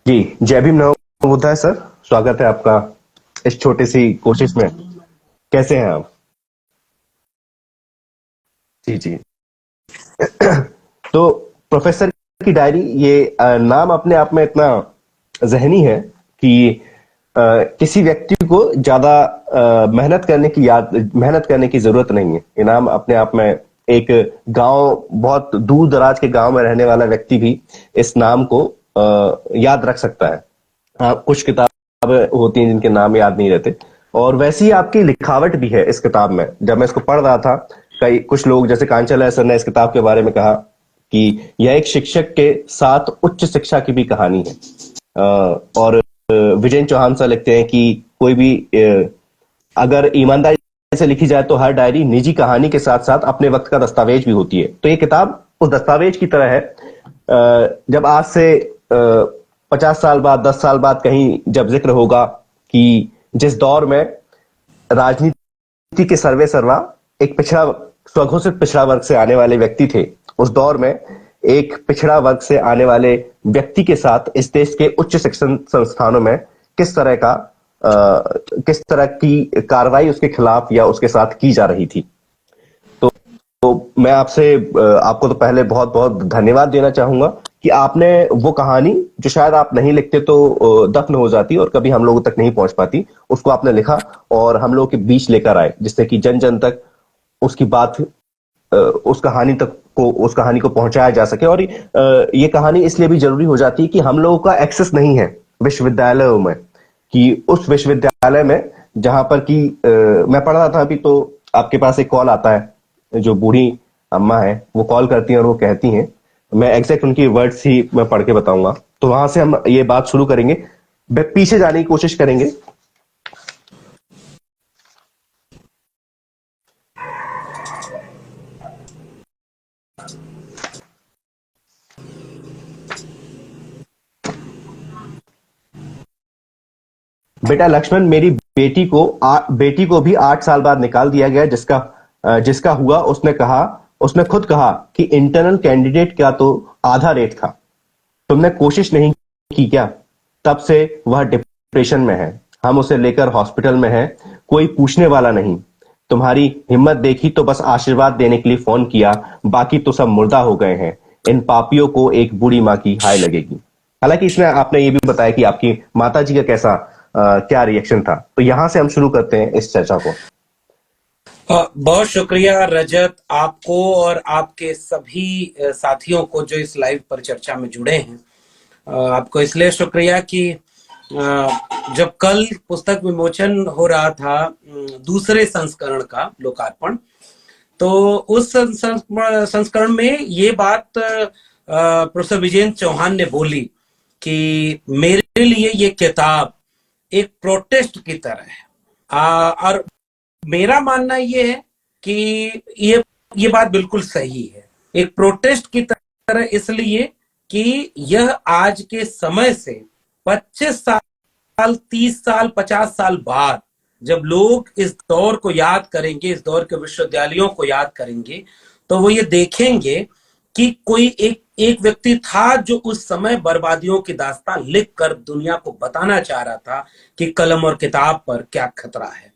जी, जय भीम नमो बुद्धाय सर। स्वागत है आपका इस छोटी सी कोशिश में। कैसे हैं आप? जी जी। तो प्रोफेसर की डायरी, ये नाम अपने आप में इतना जहनी है कि किसी व्यक्ति को ज्यादा मेहनत करने की जरूरत नहीं है। ये नाम अपने आप में एक गांव, बहुत दूर दराज के गांव में रहने वाला व्यक्ति भी इस नाम को याद रख सकता है। हाँ, कुछ किताबें होती हैं जिनके नाम याद नहीं रहते। और वैसी ही आपकी लिखावट भी है इस किताब में। जब मैं इसको पढ़ रहा था, कई कुछ लोग जैसे कांचन सर ने इस किताब के बारे में कहा कि यह एक शिक्षक के साथ उच्च शिक्षा की भी कहानी है। और विजय चौहान सर लिखते हैं कि कोई भी अगर ईमानदारी से लिखी जाए तो हर डायरी निजी कहानी के साथ साथ अपने वक्त का दस्तावेज भी होती है। तो ये किताब उस दस्तावेज की तरह है। जब आज से 50 साल बाद, 10 साल बाद कहीं जब जिक्र होगा कि जिस दौर में राजनीति के सर्वे सर्वा एक पिछड़ा, स्वघोषित पिछड़ा वर्ग से आने वाले व्यक्ति थे, उस दौर में एक पिछड़ा वर्ग से आने वाले व्यक्ति के साथ इस देश के उच्च शिक्षण संस्थानों में किस तरह का किस तरह की कार्रवाई उसके खिलाफ या उसके साथ की जा रही थी। तो मैं आपको तो पहले बहुत बहुत धन्यवाद देना चाहूंगा कि आपने वो कहानी जो शायद आप नहीं लिखते तो दफन हो जाती और कभी हम लोगों तक नहीं पहुंच पाती, उसको आपने लिखा और हम लोगों के बीच लेकर आए, जिससे कि जन जन तक उसकी बात, उस कहानी को पहुंचाया जा सके। और ये कहानी इसलिए भी जरूरी हो जाती है कि हम लोगों का एक्सेस नहीं है विश्वविद्यालयों में, कि उस विश्वविद्यालय में जहां पर कि मैं पढ़ रहा था अभी, तो आपके पास एक कॉल आता है, जो बूढ़ी अम्मा है वो कॉल करती हैं और वो कहती हैं, मैं एग्जैक्ट उनकी वर्ड्स ही मैं पढ़ के बताऊंगा, तो वहां से हम ये बात शुरू करेंगे, पीछे जाने की कोशिश करेंगे। बेटा लक्ष्मण, मेरी बेटी को भी 8 साल बाद निकाल दिया गया, जिसका हुआ, उसने खुद कहा कि इंटरनल कैंडिडेट का तो आधा रेट था। तुमने कोशिश नहीं की क्या? तब से वह डिप्रेशन में है, हम उसे लेकर हॉस्पिटल में हैं, कोई पूछने वाला नहीं। तुम्हारी हिम्मत देखी तो बस आशीर्वाद देने के लिए फोन किया, बाकी तो सब मुर्दा हो गए हैं। इन पापियों को एक बूढ़ी माँ की हाय लगेगी। हालांकि इसमें आपने ये भी बताया कि आपकी माता जी का क्या रिएक्शन था। तो यहां से हम शुरू करते हैं इस चर्चा को। बहुत शुक्रिया रजत, आपको और आपके सभी साथियों को जो इस लाइव पर चर्चा में जुड़े हैं। आपको इसलिए शुक्रिया कि जब कल पुस्तक विमोचन हो रहा था दूसरे संस्करण का लोकार्पण, तो उस संस्करण में ये बात प्रोफेसर विजय चौहान ने बोली कि मेरे लिए ये किताब एक प्रोटेस्ट की तरह है। और मेरा मानना ये है कि ये बात बिल्कुल सही है। एक प्रोटेस्ट की तरह इसलिए कि यह आज के समय से 25 साल, 30 साल, 50 साल बाद जब लोग इस दौर को याद करेंगे, इस दौर के विश्वविद्यालयों को याद करेंगे, तो वो ये देखेंगे कि कोई एक व्यक्ति था जो उस समय बर्बादियों की दास्तान लिख कर दुनिया को बताना चाह रहा था कि कलम और किताब पर क्या खतरा है।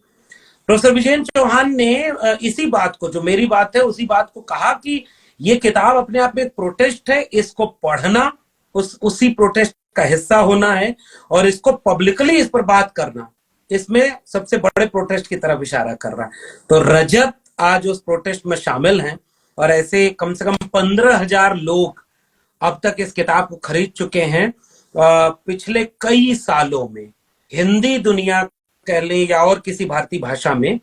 प्रोफेसर विजय चौहान ने इसी बात को, जो मेरी बात है उसी बात को कहा कि ये किताब अपने आप में एक प्रोटेस्ट है, इसको पढ़ना उसी प्रोटेस्ट का हिस्सा होना है, और इसको पब्लिकली इस पर बात करना इसमें सबसे बड़े प्रोटेस्ट की तरफ इशारा कर रहा है। तो रजत आज उस प्रोटेस्ट में शामिल हैं, और ऐसे कम से कम 15,000 लोग अब तक इस किताब को खरीद चुके हैं। पिछले कई सालों में हिंदी दुनिया कह ले या और किसी भारतीय भाषा में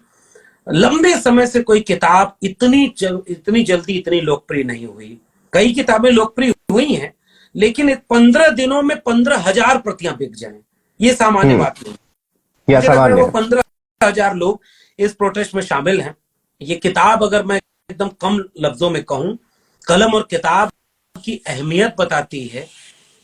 लंबे समय से कोई किताब इतनी जल्दी इतनी लोकप्रिय नहीं हुई। कई किताबें लोकप्रिय हुई हैं, लेकिन 15 दिनों में 15,000 प्रतियां बिक जाएं, ये सामान्य बात नहीं। मुझे लग रहा है वो 15,000 लोग इस प्रोटेस्ट में शामिल हैं। ये किताब, अगर मैं एकदम कम लफ्जों में कहूं, कलम और किताब की अहमियत बताती है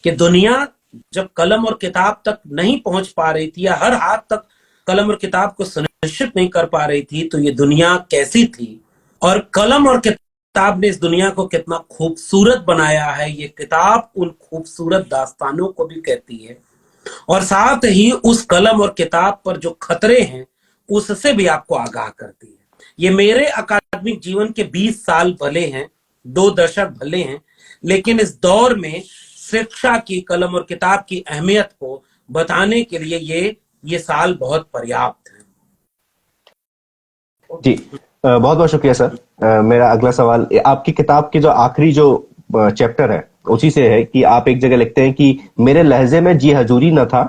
कि दुनिया जब कलम और किताब तक नहीं पहुंच पा रही थी, या हर हाथ तक कलम और किताब को सुनिश्चित नहीं कर पा रही थी, तो ये दुनिया कैसी थी। और कलम और किताब ने इस दुनिया को कितना खूबसूरत बनाया है, ये किताब उन खूबसूरत दास्तानों को भी कहती है, और साथ ही उस कलम और किताब पर जो खतरे हैं उससे भी आपको आगाह करती है। ये मेरे अकादमिक जीवन के 20 साल भले हैं, 2 दशक भले हैं, लेकिन इस दौर में शिक्षा की, कलम और किताब की अहमियत को बताने के लिए ये साल बहुत पर्याप्त है। जी, बहुत बहुत शुक्रिया सर। मेरा अगला सवाल आपकी किताब की जो आखिरी जो चैप्टर है उसी से है कि आप एक जगह लिखते हैं कि मेरे लहजे में जी हजूरी न था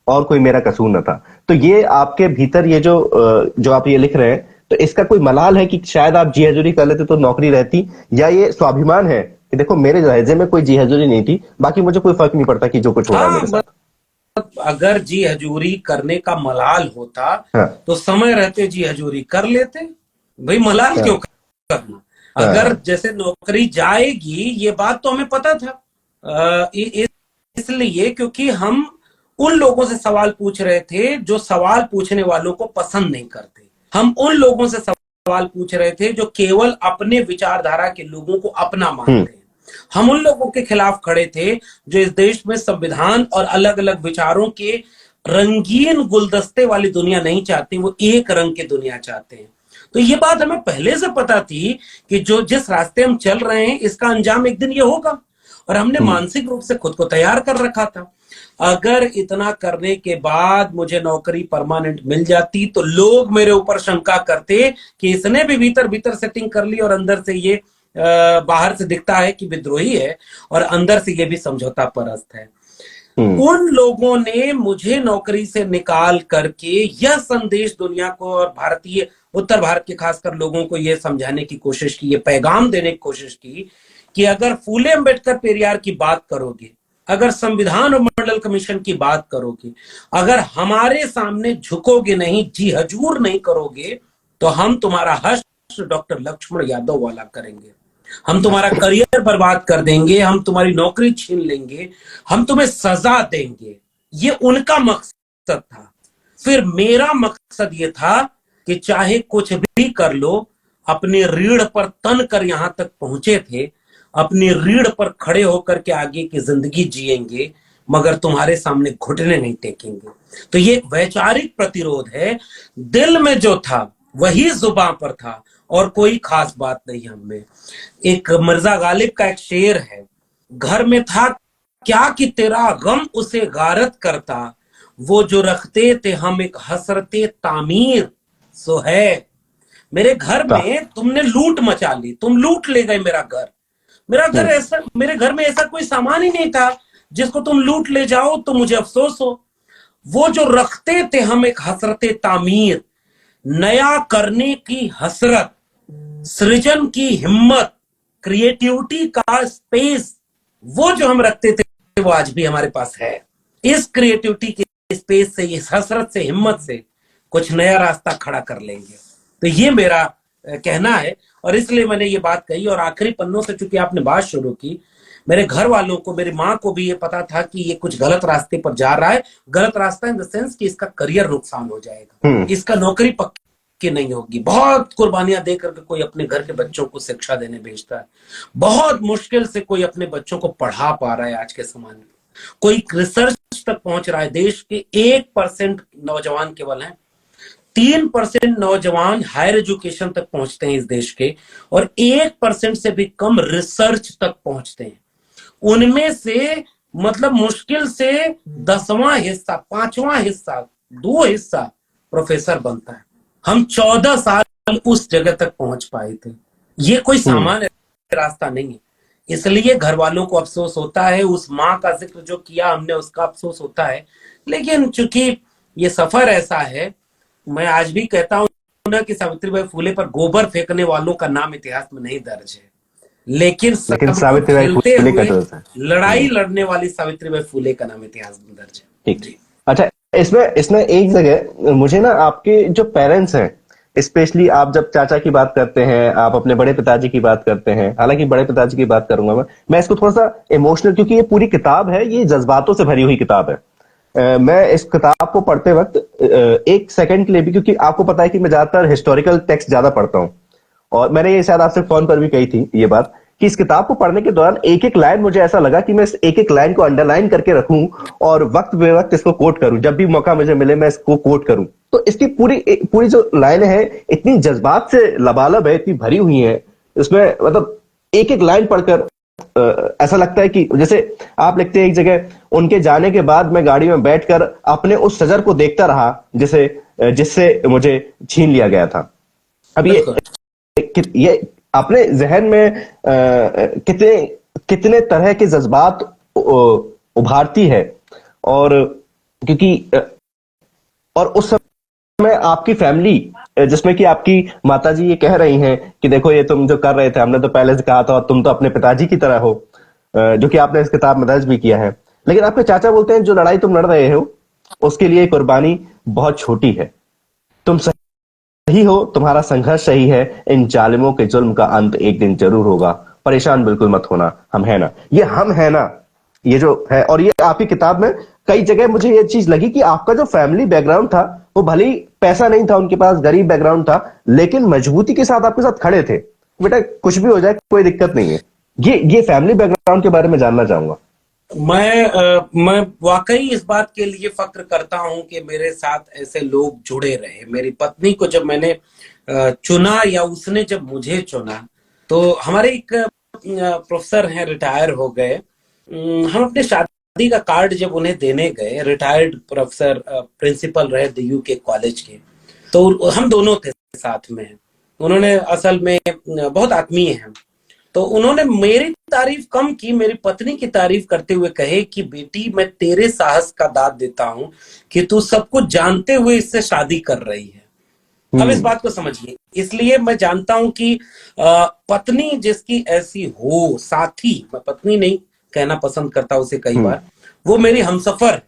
और कोई मेरा कसूर न था। तो ये आपके भीतर ये जो आप ये लिख रहे हैं, तो इसका कोई मलाल है कि शायद आप जी हजूरी कर लेते तो नौकरी रहती, या ये स्वाभिमान है कि देखो मेरे लहजे में कोई जी हजूरी नहीं थी, बाकी मुझे कोई फर्क नहीं पड़ता कि जो कुछ हो रहा है मेरे साथ। अगर जी हजूरी करने का मलाल होता हाँ, तो समय रहते जी हजूरी कर लेते। भाई मलाल हाँ, क्यों करना? अगर हाँ, जैसे नौकरी जाएगी, ये बात तो हमें पता था। इसलिए क्योंकि हम उन लोगों से सवाल पूछ रहे थे जो सवाल पूछने वालों को पसंद नहीं करते। हम उन लोगों से सवाल पूछ रहे थे जो केवल अपने विचारधारा के लोगों को अपना मानते हैं। हम उन लोगों के खिलाफ खड़े थे जो इस देश में संविधान और अलग अलग विचारों के रंगीन गुलदस्ते वाली दुनिया नहीं चाहते, वो एक रंग की दुनिया चाहते हैं। तो ये बात हमें पहले से पता थी कि जो जिस रास्ते हम चल रहे हैं इसका अंजाम एक दिन ये होगा, और हमने मानसिक रूप से खुद को तैयार कर रखा था। अगर इतना करने के बाद मुझे नौकरी परमानेंट मिल जाती तो लोग मेरे ऊपर शंका करते कि इसने भी भीतर भीतर सेटिंग कर ली और अंदर से ये बाहर से दिखता है कि विद्रोही है और अंदर से ये भी समझौता परस्त है। उन लोगों ने मुझे नौकरी से निकाल करके यह संदेश दुनिया को और भारतीय उत्तर भारत के खासकर लोगों को यह समझाने की कोशिश की, ये पैगाम देने की कोशिश की कि अगर फूले अंबेडकर पेरियार की बात करोगे, अगर संविधान और मंडल कमीशन की बात करोगे, अगर हमारे सामने झुकोगे नहीं, जी हजूर नहीं करोगे, तो हम तुम्हारा हश्र डॉक्टर लक्ष्मण यादव वाला करेंगे। हम तुम्हारा करियर बर्बाद कर देंगे, हम तुम्हारी नौकरी छीन लेंगे, हम तुम्हें सजा देंगे। ये उनका मकसद था। फिर मेरा मकसद ये था कि चाहे कुछ भी कर लो, अपनी रीढ़ पर तन कर यहां तक पहुंचे थे, अपनी रीढ़ पर खड़े होकर के आगे की जिंदगी जिएंगे, मगर तुम्हारे सामने घुटने नहीं टेकेंगे। तो ये वैचारिक प्रतिरोध है। दिल में जो था वही जुबान पर था और कोई खास बात नहीं हमें। एक मिर्जा गालिब का एक शेर है, घर में था क्या कि तेरा गम उसे गारत करता, वो जो रखते थे हम एक हसरते तामीर सो है। मेरे घर में तुमने लूट मचा ली, तुम लूट ले गए मेरा घर। मेरे घर में ऐसा कोई सामान ही नहीं था जिसको तुम लूट ले जाओ तो मुझे अफसोस हो। वो जो रखते थे हम एक हसरते तामीर, नया करने की हसरत, सृजन की हिम्मत, क्रिएटिविटी का स्पेस, वो जो हम रखते थे वो आज भी हमारे पास है। इस क्रिएटिविटी के स्पेस से, इस हसरत से, हिम्मत से कुछ नया रास्ता खड़ा कर लेंगे। तो ये मेरा कहना है और इसलिए मैंने ये बात कही। और आखिरी पन्नों से चूंकि आपने बात शुरू की, मेरे घर वालों को, मेरी माँ को भी ये पता था कि ये कुछ गलत रास्ते पर जा रहा है। गलत रास्ता इन द सेंस कि इसका करियर नुकसान हो जाएगा, इसका नौकरी पक्की नहीं होगी। बहुत कुर्बानियां दे करके कोई अपने घर के बच्चों को शिक्षा देने भेजता है, बहुत मुश्किल से कोई अपने बच्चों को पढ़ा पा रहा है। आज के समय में कोई रिसर्च तक पहुंच रहा है। देश के 1% नौजवान केवल हैं, 3% नौजवान हायर एजुकेशन तक पहुंचते हैं इस देश के, और 1% से भी कम रिसर्च तक पहुंचते हैं। उनमें से मतलब मुश्किल से 10वां हिस्सा, 5वां हिस्सा, 2 हिस्सा प्रोफेसर बनता है। हम 14 साल उस जगह तक पहुंच पाए थे। ये कोई सामान्य रास्ता नहीं है। इसलिए घर वालों को अफसोस होता है, उस माँ का जिक्र जो किया हमने उसका अफसोस होता है। लेकिन चूंकि ये सफर ऐसा है, मैं आज भी कहता हूं ना कि सावित्रीबाई फूले पर गोबर फेंकने वालों का नाम इतिहास में नहीं दर्ज है, लेकिन सावित्रीबाई खेलते फूले का हुए दर्ज है। लड़ाई लड़ने वाली सावित्रीबाई फूले का नाम इतिहास में दर्ज है। ठीक। अच्छा, इसमें एक जगह मुझे ना आपके जो पेरेंट्स हैं, स्पेशली आप जब चाचा की बात करते हैं, आप अपने बड़े पिताजी की बात करते हैं, हालांकि बड़े पिताजी की बात करूंगा मैं इसको थोड़ा सा इमोशनल, क्योंकि ये पूरी किताब है, ये जज्बातों से भरी हुई किताब है। मैं इस किताब को पढ़ते वक्त एक सेकंड के लिए भी, क्योंकि आपको पता है कि मैं ज्यादातर हिस्टोरिकल टेक्स्ट ज्यादा पढ़ता हूं, और मैंने ये शायद आपसे फोन पर भी कही थी ये बात कि इस किताब को पढ़ने के दौरान एक एक लाइन मुझे ऐसा लगा कि मैं इस एक एक लाइन को अंडरलाइन करके रखूं और वक्त बे वक्त इसको कोट करूं, जब भी मौका मुझे मिले मैं इसको कोट करूं। तो इसकी पूरी पूरी जो लाइन है इतनी जज्बात से लबालब है, इतनी भरी हुई है इसमें, मतलब एक एक लाइन पढ़कर ऐसा लगता है कि जैसे आप लिखते हैं एक जगह, उनके जाने के बाद मैं गाड़ी में बैठकर अपने उस शजर को देखता रहा जिसे जिससे मुझे छीन लिया गया था। अब बिल्कुल। ये अपने जहन में कितने कितने तरह के जज्बात उभारती है। और क्योंकि और उस समय आपकी फैमिली, जिसमें कि आपकी माताजी ये कह रही हैं कि देखो ये तुम जो कर रहे थे हमने तो पहले से कहा था और तुम तो अपने पिताजी की तरह हो, जो कि आपने इस किताब में दर्ज भी किया है। लेकिन आपके चाचा बोलते हैं जो लड़ाई तुम लड़ रहे हो उसके लिए कुर्बानी बहुत छोटी है, तुम सही हो, तुम्हारा संघर्ष सही है, इन जालिमों के जुल्म का अंत एक दिन जरूर होगा, परेशान बिल्कुल मत होना, हम है ना। ये हम है ना, ये जो है, और ये आपकी किताब में कई जगह मुझे ये चीज लगी कि आपका जो फैमिली बैकग्राउंड था वो भले ही पैसा नहीं था उनके पास, गरीब बैकग्राउंड था, लेकिन मजबूती के साथ आपके साथ खड़े थे, बेटा कुछ भी हो जाए कोई दिक्कत नहीं है। ये फैमिली बैकग्राउंड के बारे में जानना चाहूंगा। मैं वाकई इस बात के लिए फक्र करता हूं कि मेरे साथ ऐसे लोग जुड़े रहे। मेरी पत्नी को जब मैंने चुना या उसने जब मुझे चुना, तो हमारे एक प्रोफेसर हैं, रिटायर हो गए। हम अपने शादी का कार्ड जब उन्हें देने गए, रिटायर्ड प्रोफेसर प्रिंसिपल रहे DU के कॉलेज के, तो हम दोनों थे साथ में। उन्होंने असल में बहुत आत्मीय हैं, तो उन्होंने मेरी तारीफ कम की, मेरी पत्नी की तारीफ करते हुए कहे कि बेटी मैं तेरे साहस का दाद देता हूं कि तू सब कुछ जानते हुए इससे शादी कर रही है। अब इस बात को समझिए। इसलिए मैं जानता हूं कि पत्नी जिसकी ऐसी हो, साथी, मैं पत्नी नहीं कहना पसंद करता उसे कई बार, वो मेरी हमसफर,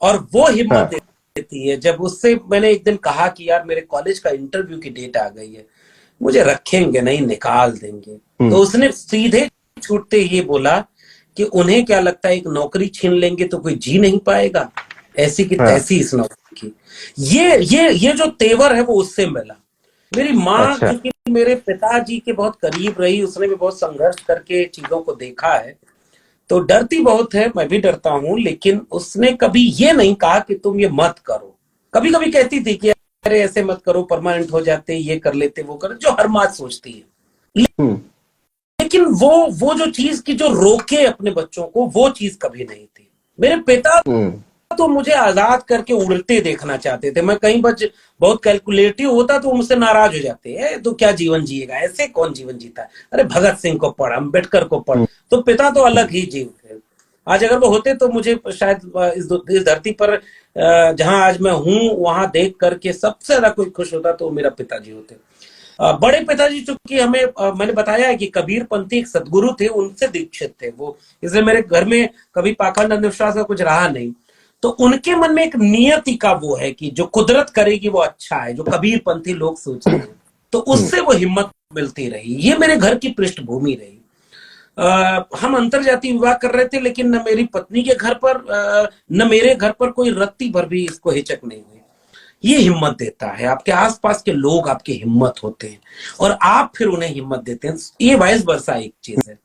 और वो हिम्मत हाँ। देती है। जब उससे मैंने एक दिन कहा कि यार मेरे कॉलेज का इंटरव्यू की डेट आ गई है, मुझे रखेंगे नहीं, निकाल देंगे, तो उसने सीधे छूटते ये बोला कि उन्हें क्या लगता है एक नौकरी छीन लेंगे तो कोई जी नहीं पाएगा, ऐसी की हाँ। तैसी इस नौकरी की। ये जो तेवर है वो उससे मिला। मेरी माँ, अच्छा। क्योंकि मेरे पिताजी के बहुत करीब रही, उसने भी बहुत संघर्ष करके चीजों को देखा है, तो डरती बहुत है, मैं भी डरता हूं, लेकिन उसने कभी ये नहीं कहा कि तुम ये मत करो। कभी कभी कहती थी कि अरे ऐसे मत करो, परमानेंट हो जाते, ये कर लेते, वो कर, जो हर माँ सोचती है। हम्म। लेकिन वो जो चीज की जो रोके अपने बच्चों को, वो चीज कभी नहीं थी। मेरे पिता हम्म। तो मुझे आजाद करके उड़ते देखना चाहते थे। मैं कहीं बच बहुत कैलकुलेटिव होता तो मुझसे नाराज हो जाते हैं, तो क्या जीवन जिएगा, ऐसे कौन जीवन जीता है, अरे भगत सिंह को पढ़, अम्बेडकर को पढ़। तो पिता तो अलग ही जीव थे। आज अगर वो होते तो मुझे शायद इस धरती पर जहां आज मैं हूं वहां देख करके सबसे ज्यादा कोई खुश होता तो मेरा पिताजी होते। बड़े पिताजी चूंकि हमें मैंने बताया है कि कबीर पंथी एक सदगुरु थे, उनसे दीक्षित थे वो, इसलिए मेरे घर में कभी पाखंड अंधविश्वास का कुछ रहा नहीं। तो उनके मन में एक नियति का वो है कि जो कुदरत करेगी वो अच्छा है, जो कबीर पंथी लोग सोचते हैं, तो उससे वो हिम्मत मिलती रही। ये मेरे घर की पृष्ठभूमि रही। हम अंतरजातीय विवाह कर रहे थे, लेकिन न मेरी पत्नी के घर पर न मेरे घर पर कोई रत्ती भर भी इसको हिचक नहीं हुई। ये हिम्मत देता है, आपके आसपास के लोग आपकी हिम्मत होते हैं और आप फिर उन्हें हिम्मत देते हैं। ये वाइस वर्सा एक चीज है।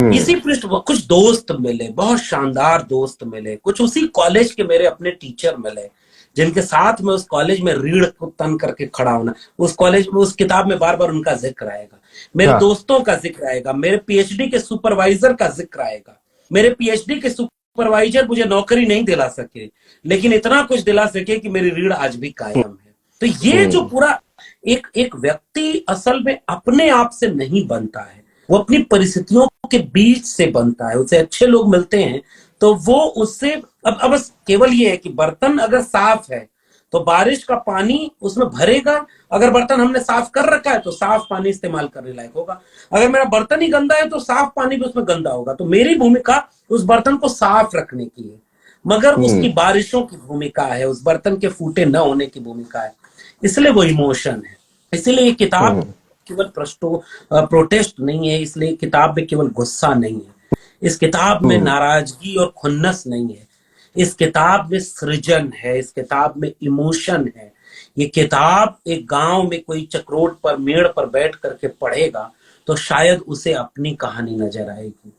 इसी पृष्ठ कुछ दोस्त मिले, बहुत शानदार दोस्त मिले, कुछ उसी कॉलेज के मेरे अपने टीचर मिले, जिनके साथ में उस कॉलेज में रीढ़ को तन करके खड़ा होना। उस कॉलेज में, उस किताब में बार बार उनका जिक्र आएगा, मेरे हाँ। दोस्तों का जिक्र आएगा, मेरे PhD के सुपरवाइजर का जिक्र आएगा। मेरे PhD के सुपरवाइजर मुझे नौकरी नहीं दिला सके, लेकिन इतना कुछ दिला सके कि मेरी रीढ़ आज भी कायम है। तो ये जो पूरा एक एक व्यक्ति असल में अपने आप से नहीं बनता है, वो अपनी परिस्थितियों के बीच से बनता है। उसे अच्छे लोग मिलते हैं तो वो उससे अब बस केवल ये है कि बर्तन अगर साफ है तो बारिश का पानी उसमें भरेगा, अगर बर्तन हमने साफ कर रखा है तो साफ पानी इस्तेमाल करने लायक होगा। अगर मेरा बर्तन ही गंदा है तो साफ पानी भी उसमें गंदा होगा। तो मेरी भूमिका उस बर्तन को साफ रखने की है, मगर उसकी बारिशों की भूमिका है, उस बर्तन के फूटे न होने की भूमिका है। इसलिए वो इमोशन है। इसीलिए ये किताब केवल प्रोटेस्ट नहीं है, इसलिए किताब में केवल गुस्सा नहीं है, इस किताब में नाराजगी और खुन्नस नहीं है, इस किताब में सृजन है, इस किताब में इमोशन है, ये किताब एक गांव में कोई चक्रोट पर मेड़ पर बैठ करके पढ़ेगा तो शायद उसे अपनी कहानी नजर आएगी।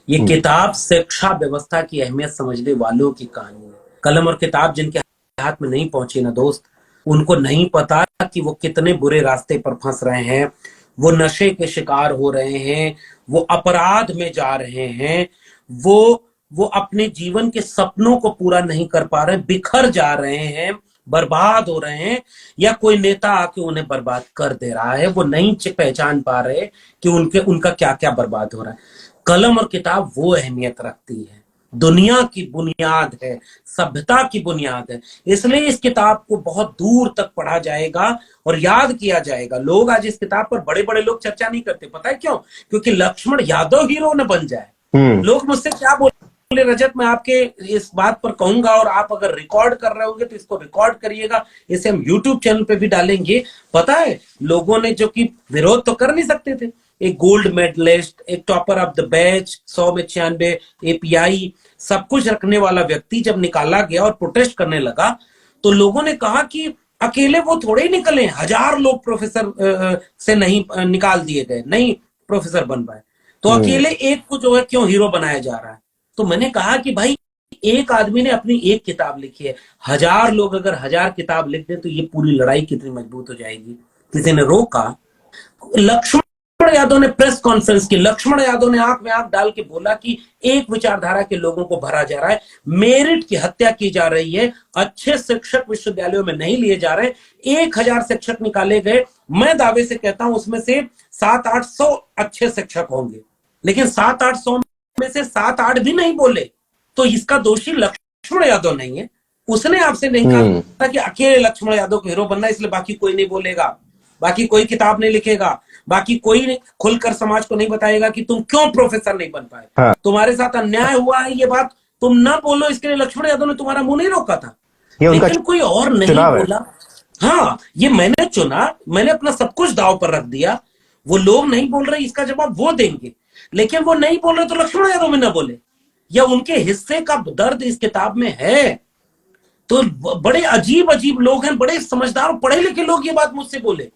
ये किताब शिक्षा व्यवस्था की अहमियत समझने वालों की कहानी है। कलम और किताब जिनके हाथ में नहीं पहुंची ना दोस्त, उनको नहीं पता कि वो कितने बुरे रास्ते पर फंस रहे हैं, वो नशे के शिकार हो रहे हैं, वो अपराध में जा रहे हैं, वो अपने जीवन के सपनों को पूरा नहीं कर पा रहे, बिखर जा रहे हैं, बर्बाद हो रहे हैं, या कोई नेता आके उन्हें बर्बाद कर दे रहा है। वो नहीं पहचान पा रहे कि उनका क्या क्या बर्बाद हो रहा है। कलम और किताब वो अहमियत रखती है, दुनिया की बुनियाद है, सभ्यता की बुनियाद है। इसलिए इस किताब को बहुत दूर तक पढ़ा जाएगा और याद किया जाएगा। लोग आज इस किताब पर बड़े बड़े लोग चर्चा नहीं करते, पता है क्यों? क्योंकि लक्ष्मण यादव हीरो न बन जाए। लोग मुझसे क्या बोले, रजत मैं आपके इस बात पर कहूंगा, और आप अगर रिकॉर्ड कर रहे होंगे तो इसको रिकॉर्ड करिएगा, इसे हम यूट्यूब चैनल पे भी डालेंगे। पता है लोगों ने, जो कि विरोध तो कर नहीं सकते थे, एक गोल्ड मेडलिस्ट, एक टॉपर ऑफ द बैच, 100 में 96 एपीआई सब कुछ रखने वाला व्यक्ति जब निकाला गया और प्रोटेस्ट करने लगा, तो लोगों ने कहा कि अकेले वो थोड़े ही निकले, 1000 लोग प्रोफेसर से नहीं निकाल दिए गए, नहीं प्रोफेसर बन पाए, तो अकेले एक को जो है क्यों हीरो बनाया जा रहा है? तो मैंने कहा कि भाई एक आदमी ने अपनी एक किताब लिखी है, 1000 लोग अगर 1000 किताब लिख दें तो ये पूरी लड़ाई कितनी मजबूत हो जाएगी। किसी ने रोका। लक्ष्मण यादव ने प्रेस कॉन्फ्रेंस की, लक्ष्मण यादव ने आंख में आंख डाल के बोला कि एक विचारधारा के लोगों को भरा जा रहा है, मेरिट की हत्या की जा रही है, अच्छे शिक्षक विश्वविद्यालयों में नहीं लिए जा रहे। 1000 शिक्षक निकाले गए, मैं दावे से कहता हूं उसमें से 700-800 अच्छे शिक्षक होंगे, लेकिन 700-800 में से 7-8 भी नहीं बोले, तो इसका दोषी लक्ष्मण यादव नहीं है। उसने आपसे नहीं कहा कि अकेले लक्ष्मण यादव को हीरो बनना, इसलिए बाकी कोई नहीं बोलेगा, बाकी कोई किताब नहीं लिखेगा, बाकी कोई खुलकर समाज को नहीं बताएगा कि तुम क्यों प्रोफेसर नहीं बन पाए। हाँ। तुम्हारे साथ अन्याय हुआ है, ये बात तुम ना बोलो, इसके लिए लक्ष्मण यादव ने तुम्हारा मुंह नहीं रोका था, लेकिन कोई और नहीं बोला। हाँ, ये मैंने चुना, मैंने अपना सब कुछ दांव पर रख दिया। वो लोग नहीं बोल रहे, इसका जवाब वो देंगे, लेकिन वो नहीं बोल रहे तो लक्ष्मण यादव में ना बोले, या उनके हिस्से का दर्द इस किताब में है। तो बड़े अजीब अजीब लोग हैं, बड़े समझदार पढ़े लिखे लोग ये बात मुझसे बोले।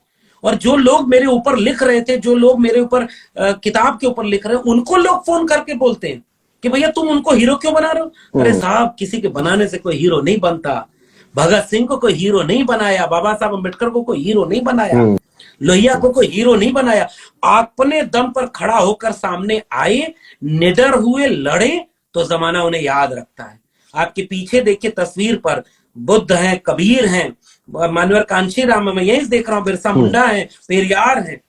और जो लोग मेरे ऊपर लिख रहे थे, जो लोग मेरे ऊपर किताब के ऊपर लिख रहे हैं, उनको लोग फोन करके बोलते हैं कि भैया तुम उनको हीरो क्यों बना रहे हो? अरे साहब, किसी के बनाने से कोई हीरो नहीं बनता। भगत सिंह को कोई हीरो नहीं बनाया, बाबा साहब अम्बेडकर को कोई हीरो नहीं बनाया, लोहिया को कोई हीरो नहीं बनाया। अपने दम पर खड़ा होकर सामने आए, निडर हुए, लड़े, तो जमाना उन्हें याद रखता है। आपके पीछे देखिए तस्वीर पर बुद्ध हैं, कबीर हैं, मानवर कांशीराम, मैं यही देख रहा हूं, बिरसा मुंडा है, पेरियार है।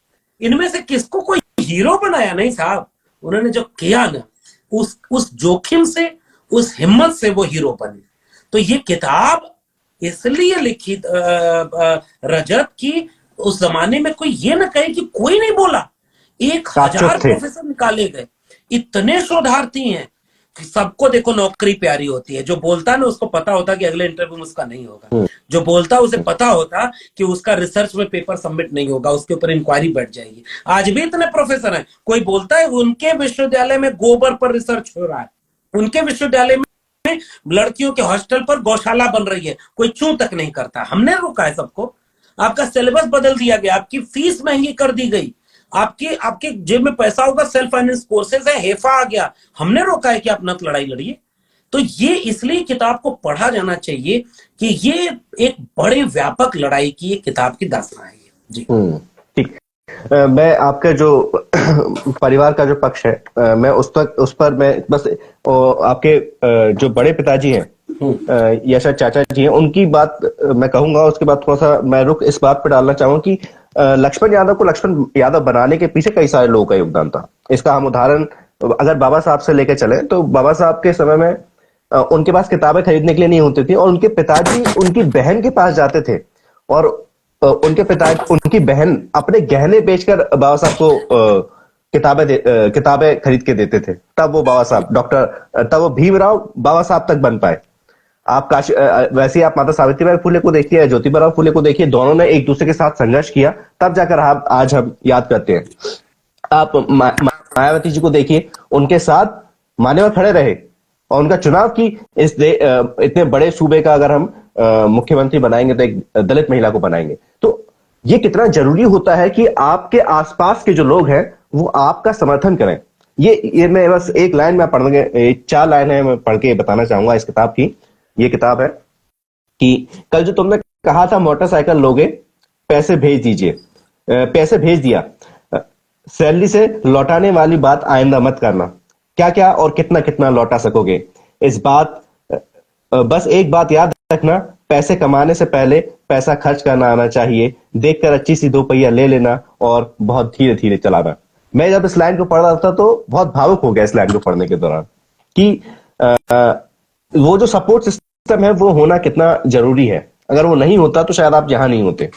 इनमें से किसको कोई हीरो बनाया नहीं साहब। उन्होंने जो किया ना, उस जोखिम से, उस हिम्मत से वो हीरो बने। तो ये किताब इसलिए लिखी रजत की उस जमाने में कोई ये ना कहे कि कोई नहीं बोला। 1000 प्रोफेसर निकाले गए, इतने शोधार्थी हैं। सबको देखो नौकरी प्यारी होती है, जो बोलता है ना उसको पता होता कि अगले इंटरव्यू में उसका नहीं होगा, जो बोलता है उसे पता होता कि उसका रिसर्च में पेपर सबमिट नहीं होगा, उसके ऊपर इंक्वायरी बैठ जाएगी। आज भी इतने प्रोफेसर हैं, कोई बोलता है उनके विश्वविद्यालय में गोबर पर रिसर्च हो रहा है, उनके विश्वविद्यालय में लड़कियों के हॉस्टल पर गौशाला बन रही है, कोई चूं तक नहीं करता। हमने रोका है सबको। आपका सिलेबस बदल दिया गया, आपकी फीस महंगी कर दी गई, आपके जेब में पैसा होगा, सेल्फ फाइनेंस कोर्सेज है, हेफा आ गया। हमने रोका है कि आप नत लड़ाई लड़िए। तो ये इसलिए किताब को पढ़ा जाना चाहिए कि ये एक बड़े व्यापक लड़ाई की किताब की दास्तान है। जी ठीक। मैं आपका जो परिवार का जो पक्ष है, मैं उस पर मैं बस आपके जो बड़े पिताजी हैं या शायद चाचा जी हैं, उनकी बात मैं कहूंगा। उसके बाद थोड़ा सा मैं रुक इस बात पर डालना चाहूंगा कि लक्ष्मण यादव को लक्ष्मण यादव बनाने के पीछे कई सारे लोगों का योगदान था। इसका हम उदाहरण अगर बाबा साहब से लेकर चले तो बाबा साहब के समय में उनके पास किताबें खरीदने के लिए नहीं होती थी, और उनके पिताजी उनकी बहन के पास जाते थे, और उनकी बहन अपने गहने बेचकर बाबा साहब को किताबें खरीद के देते थे। तब वो बाबा साहब तब वो भीमराव बाबा साहब तक बन पाए। आप वैसे ही आप माता सावित्रीबाई फुले को देखिए, ज्योतिबा फुले को देखिए, दोनों ने एक दूसरे के साथ संघर्ष किया, तब जाकर आज हम याद करते हैं। आप मायावती जी को देखिए, उनके साथ मान्यवर खड़े रहे, और उनका चुनाव की इतने बड़े सूबे का अगर हम मुख्यमंत्री बनाएंगे तो एक दलित महिला को बनाएंगे। तो ये कितना जरूरी होता है कि आपके आसपास के जो लोग हैं वो आपका समर्थन करें। ये मैं बस एक लाइन में पढ़ने, 4 लाइन है, मैं पढ़ के बताना चाहूंगा इस किताब की। ये किताब है कि कल जो तुमने कहा था मोटरसाइकिल लोगे, पैसे भेज दीजिए, पैसे भेज दिया, सैलरी से लौटाने वाली बात आइंदा मत करना। क्या क्या और कितना कितना लौटा सकोगे, इस बात बस एक बात याद रखना, पैसे कमाने से पहले पैसा खर्च करना आना चाहिए, देखकर अच्छी सी 2 पहिया ले लेना और बहुत धीरे धीरे चलाना। मैं जब इस लाइन को पढ़ रहा था तो बहुत भावुक हो गया इस लाइन को पढ़ने के दौरान कि वो जो सपोर्ट सिस्टम है वो होना कितना जरूरी है। अगर वो नहीं होता तो शायद आप यहां नहीं होते।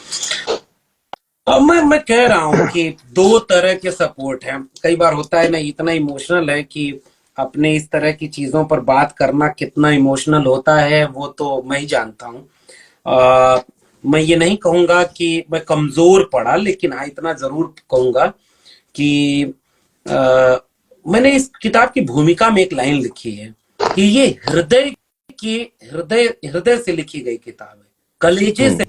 अब मैं कह रहा हूं कि दो तरह के सपोर्ट हैं। कई बार होता है ना, इतना इमोशनल है कि अपने इस तरह की चीजों पर बात करना कितना इमोशनल होता है वो तो मैं ही जानता हूं। मैं ये नहीं कहूंगा कि मैं कमजोर पड़ा, लेकिन हाँ इतना जरूर कहूंगा कि आ, मैंने इस किताब की भूमिका में एक लाइन लिखी है कि ये हृदय की हृदय हृदय से लिखी गई किताब है, कलेजे से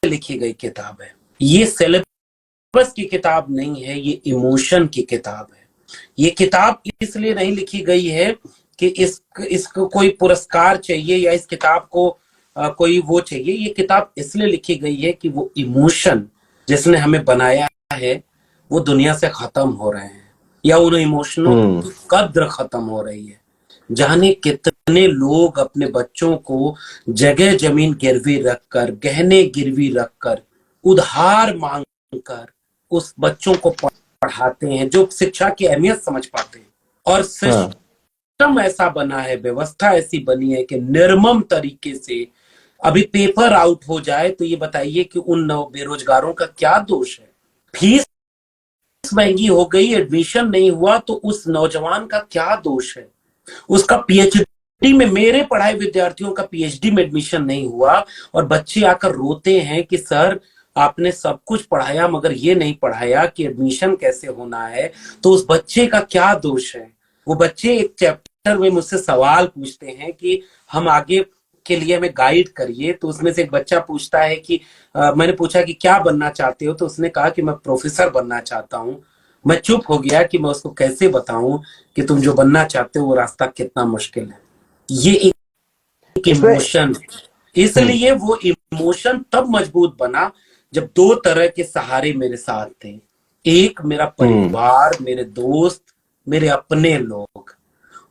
लिखी गई किताब है। ये सिलेबस की किताब नहीं है, ये इमोशन की किताब है। ये किताब इसलिए नहीं लिखी गई है कि इसको कोई पुरस्कार चाहिए या इस किताब को कोई वो चाहिए। ये किताब इसलिए लिखी गई है कि वो इमोशन जिसने हमें बनाया है वो दुनिया से खत्म हो रहे हैं, या उन इमोशनों की कद्र खत्म हो रही है। जाने कितने लोग अपने बच्चों को जगह जमीन गिरवी रखकर, गहने गिरवी रखकर, उधार मांगकर उस बच्चों को पढ़ाते हैं जो शिक्षा की अहमियत समझ पाते हैं। और सिस्टम ऐसा बना है, व्यवस्था ऐसी बनी है कि निर्मम तरीके से अभी पेपर आउट हो जाए तो ये बताइए कि उन बेरोजगारों का क्या दोष है। फीस महंगी हो गई, एडमिशन नहीं हुआ तो उस नौजवान का क्या दोष है। उसका पीएचडी में, मेरे पढ़ाए विद्यार्थियों का पीएचडी में एडमिशन नहीं हुआ और बच्चे आकर रोते हैं कि सर आपने सब कुछ पढ़ाया मगर ये नहीं पढ़ाया कि एडमिशन कैसे होना है। तो उस बच्चे का क्या दोष है। वो बच्चे एक चैप्टर में मुझसे सवाल पूछते हैं कि हम आगे के लिए हमें गाइड करिए। तो उसमें से एक बच्चा पूछता है कि मैंने पूछा कि क्या बनना चाहते हो, तो उसने कहा कि मैं प्रोफेसर बनना चाहता हूँ। मैं चुप हो गया कि मैं उसको कैसे बताऊं कि तुम जो बनना चाहते हो वो रास्ता कितना मुश्किल है। ये एक इमोशन, इसलिए वो इमोशन तब मजबूत बना जब दो तरह के सहारे मेरे साथ थे। एक मेरा परिवार, मेरे दोस्त, मेरे अपने लोग,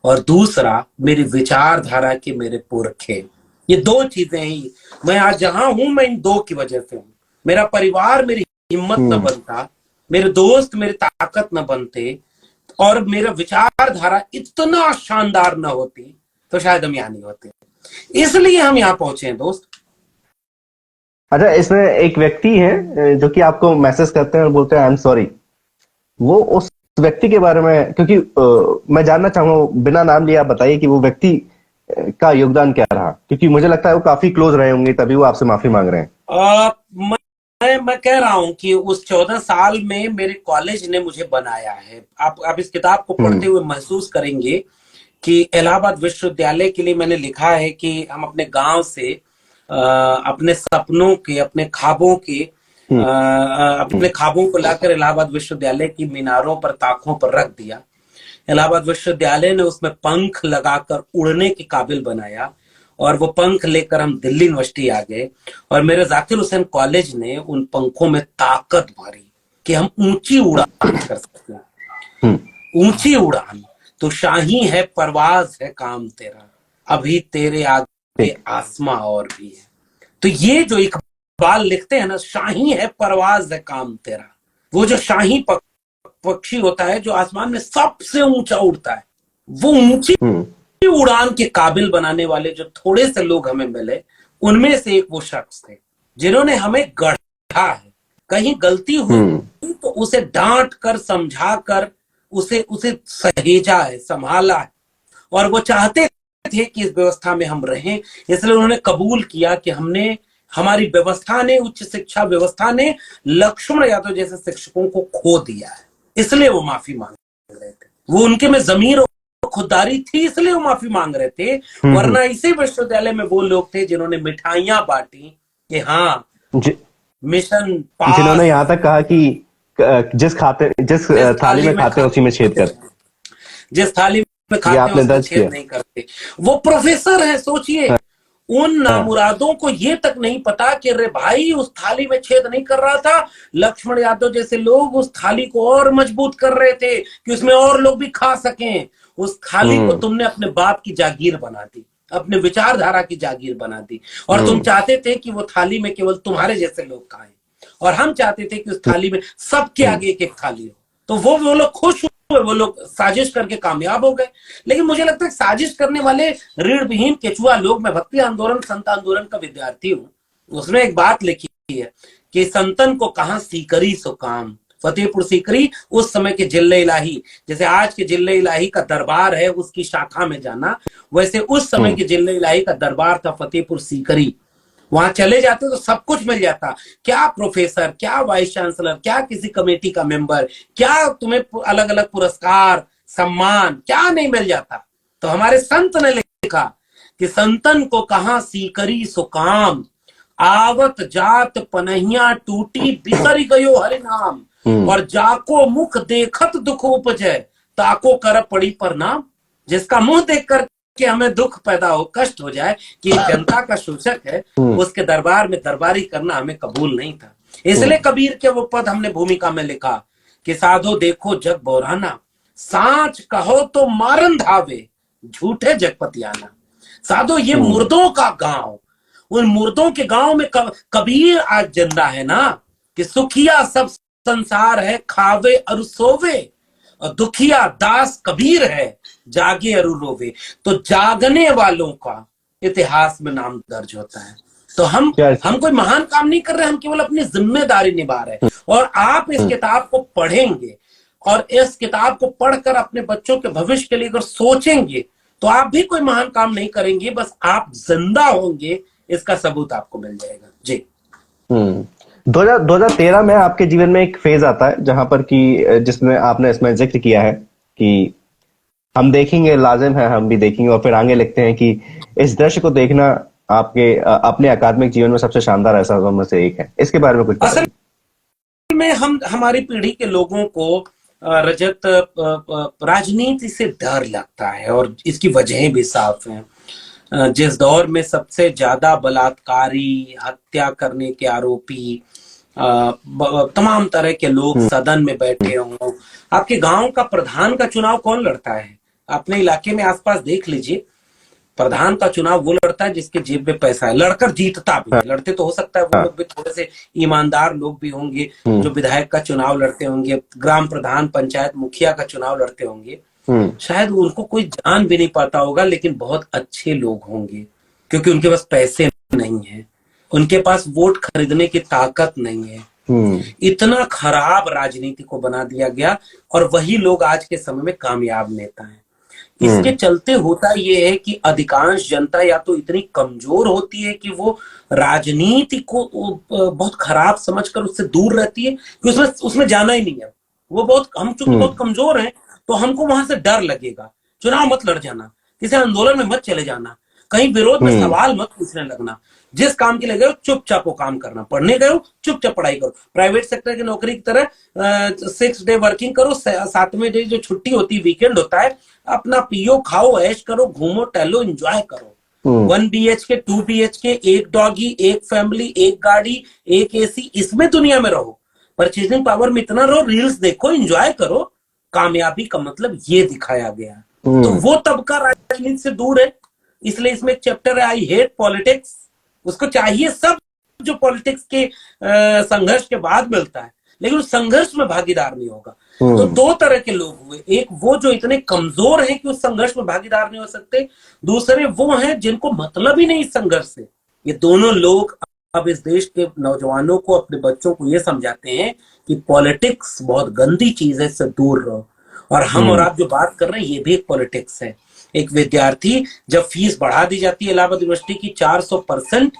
और दूसरा मेरी विचारधारा के मेरे पुरखे। ये दो चीजें ही मैं आज जहां हूं, मैं इन दो की वजह से हूं। मेरा परिवार मेरी हिम्मत न बनता, मेरे दोस्त मेरी ताकत न बनते, और मेरा विचारधारा इतना शानदार न होती तो शायद हम यहाँ नहीं होते। इसलिए हम यहाँ पहुंचे हैं दोस्त। अच्छा, इसमें एक व्यक्ति है जो कि आपको मैसेज करते हैं और बोलते हैं आई एम सॉरी। वो उस व्यक्ति के बारे में, क्योंकि मैं जानना चाहूंगा, बिना नाम लिए आप बताइए कि वो व्यक्ति का योगदान क्या रहा, क्योंकि मुझे लगता है वो काफी क्लोज रहे होंगे तभी वो आपसे माफी मांग रहे हैं। मैं कह रहा हूं कि उस 14 साल में मेरे कॉलेज ने मुझे बनाया है। आप इस किताब को पढ़ते हुए महसूस करेंगे कि इलाहाबाद विश्वविद्यालय के लिए मैंने लिखा है कि हम अपने गांव से अपने सपनों के, अपने ख्वाबों के, अपने ख्वाबों को लाकर इलाहाबाद विश्वविद्यालय की मीनारों पर, ताकों पर रख दिया। इलाहाबाद विश्वविद्यालय ने उसमें पंख लगाकर उड़ने के काबिल बनाया और वो पंख लेकर हम दिल्ली यूनिवर्सिटी आ गए। और मेरे जाकिर हुसैन कॉलेज ने उन पंखों में ताकत भरी कि हम ऊंची उड़ान कर सकते हैं। ऊंची उड़ान तो शाही है, परवाज है काम तेरा, अभी तेरे आगे आसमां और भी है। तो ये जो इकबाल लिखते हैं ना, शाही है परवाज है काम तेरा, वो जो शाही पक्षी होता है जो आसमान में सबसे ऊंचा उड़ता है, वो ऊंची उड़ान के काबिल बनाने वाले जो थोड़े से लोग हमें मिले, उनमें से एक वो शख्स थे जिन्होंने हमें गढ़ा है। कहीं गलती हुई तो उसे डांट कर, समझा कर, उसे सहेजा है, संभाला है। और वो चाहते थे कि इस व्यवस्था में हम रहें, इसलिए उन्होंने कबूल किया कि हमारी व्यवस्था ने, उच्च शिक्षा व्यवस्था ने लक्ष्मण यादव जैसे शिक्षकों को खो दिया है, इसलिए वो माफी मांग रहे थे। वो उनके में जमीर खुददारी थी इसलिए वो माफी मांग रहे थे, वरना इसी विश्वविद्यालय में वो लोग थे जिन्होंने मिठाइयां बांटी कि हाँ जि, मिशन जिन्होंने पास, यहाँ तक कहा कि जिस जिस थाली थाली में में खाते हैं उसी में छेद कर। जिस थाली में ये खाते हैं आपने उसमें दर्ज छेद किया। नहीं करते। वो प्रोफेसर है, सोचिए। उन हाँ। नामुरादों को ये तक नहीं पता कि अरे भाई उस थाली में छेद नहीं कर रहा था, लक्ष्मण यादव जैसे लोग उस थाली को और मजबूत कर रहे थे कि उसमें और लोग भी खा सकें। उस थाली को हम्म। तुमने अपने बाप की जागीर बना दी, अपने विचारधारा की जागीर बना दी, और तुम हम्म। चाहते थे कि वो थाली में केवल तुम्हारे जैसे लोग खाएं, और हम चाहते थे कि उस थाली में सबके हम्म। आगे एक एक थाली हो। तो वो लोग खुश हुए, वो लोग साजिश करके कामयाब हो गए। लेकिन मुझे लगता है साजिश करने वाले रीढ़ विहीन केचुआ लोग, मैं भक्ति आंदोलन संत आंदोलन का विद्यार्थी हूं, उसमें एक बात लिखी है कि संतन को कहां सीकरी सो काम। फतेहपुर सीकरी उस समय के जिले इलाही, जैसे आज के जिले इलाही का दरबार है उसकी शाखा में जाना, वैसे उस समय हम्म। के जिले इलाही का दरबार था फतेहपुर सीकरी। वहां चले जाते तो सब कुछ मिल जाता, क्या प्रोफेसर, क्या वाइस चांसलर, क्या किसी कमेटी का मेंबर, क्या तुम्हें अलग अलग पुरस्कार सम्मान, क्या नहीं मिल जाता। तो हमारे संत ने लिखा कि संतन को कहां सीकरी सो काम, आवत जात पनहिया टूटी बिसर गयो हरि नाम, हम्म। और जाको मुख देखत दुख उपजय, ताको कर पड़ी पर नाम। जिसका मुंह देख कर कि हमें दुख पैदा हो, कष्ट हो जाए कि एक जनता का शोषक है, हम्म। उसके दरबार में दरबारी करना हमें कबूल नहीं था। इसलिए हम्म। कबीर के वो पद हमने भूमिका में लिखा कि साधो देखो जग बोराना, सांच कहो तो मारन धावे, झूठे जगपतियाना। साधो ये हम्म। मुर्दों का गांव, उन मुर्दों के गांव में कबीर आज जिंदा है ना, कि सुखिया सब संसार है खावे और सोवे, और दुखिया दास कबीर है जागे अरु रोवे। तो जागने वालों का इतिहास में नाम दर्ज होता है। तो हम क्या। हम कोई महान काम नहीं कर रहे, हम केवल अपनी जिम्मेदारी निभा रहे हैं। और आप इस किताब को पढ़ेंगे और इस किताब को पढ़कर अपने बच्चों के भविष्य के लिए अगर सोचेंगे, तो आप भी कोई महान काम नहीं करेंगे, बस आप जिंदा होंगे, इसका सबूत आपको मिल जाएगा। जी। 2013 में आपके जीवन में एक फेज आता है जहां पर कि जिसमें आपने इसमें जिक्र किया है कि हम देखेंगे, लाजिम है हम भी देखेंगे, और फिर आगे लिखते हैं कि इस दृश्य को देखना आपके अपने अकादमिक जीवन में सबसे शानदार एहसासों में से एक है। इसके बारे में कुछ असल बताइए। में हम हमारी पीढ़ी के लोगों को रजत राजनीति से डर लगता है, और इसकी वजहें भी साफ हैं। जिस दौर में सबसे ज्यादा बलात्कारी, हत्या करने के आरोपी, तमाम तरह के लोग हम्म। सदन में बैठे हों, आपके गांव का प्रधान का चुनाव कौन लड़ता है? अपने इलाके में आसपास देख लीजिए, प्रधान का चुनाव वो लड़ता है जिसके जेब में पैसा है, लड़कर जीतता भी हाँ। है। लड़ते तो हो सकता है वो हाँ। लोग भी थोड़े से ईमानदार लोग भी होंगे, हम्म। जो विधायक का चुनाव लड़ते होंगे, ग्राम प्रधान, पंचायत मुखिया का चुनाव लड़ते होंगे, हम्म। शायद उनको कोई जान भी नहीं पाता होगा, लेकिन बहुत अच्छे लोग होंगे, क्योंकि उनके पास पैसे नहीं है, उनके पास वोट खरीदने की ताकत नहीं है। हम्म। इतना खराब राजनीति को बना दिया गया, और वही लोग आज के समय में कामयाब नेता हैं। इसके हम्म। चलते होता यह है कि अधिकांश जनता या तो इतनी कमजोर होती है कि वो राजनीति को बहुत खराब समझकर उससे दूर रहती है, कि उसमें उसमें जाना ही नहीं है। वो बहुत, हम चूंकि बहुत कमजोर हैं, तो हमको वहां से डर लगेगा। चुनाव मत लड़ जाना, किसी आंदोलन में मत चले जाना, कहीं विरोध में हम्म। सवाल मत पूछने लगना, जिस काम के लिए गए हो चुपचाप वो काम करना, पढ़ने गए हो चुपचाप पढ़ाई करो, प्राइवेट सेक्टर की नौकरी की तरह 6 डे वर्किंग करो, 7वें डे जो छुट्टी होती है, वीकेंड होता है, अपना पियो खाओ ऐश करो, घूमो टहलो एंजॉय करो। हम्म। 1 BHK 2 BHK, एक डॉगी, एक फैमिली, एक गाड़ी, एक AC, इसमें दुनिया में रहो, परचेजिंग पावर में इतना रहो, रील्स देखो, एंजॉय करो। कामयाबी का मतलब ये दिखाया गया। तो हम्म। वो तबका राजनीति से दूर है। इसलिए इसमें एक चैप्टर है, आई हेट पॉलिटिक्स। उसको चाहिए सब जो पॉलिटिक्स के संघर्ष के बाद मिलता है, लेकिन उस संघर्ष में भागीदार नहीं होगा। तो दो तरह के लोग हुए, एक वो जो इतने कमजोर हैं कि उस संघर्ष में भागीदार नहीं हो सकते, दूसरे वो हैं जिनको मतलब ही नहीं इस संघर्ष से। ये दोनों लोग अब इस देश के नौजवानों को, अपने बच्चों को ये समझाते हैं कि पॉलिटिक्स बहुत गंदी चीज है, इससे दूर रहो। और हम और आप जो बात कर रहे हैं, ये भी एक पॉलिटिक्स है। एक विद्यार्थी जब फीस बढ़ा दी जाती है इलाहाबाद यूनिवर्सिटी की 400%,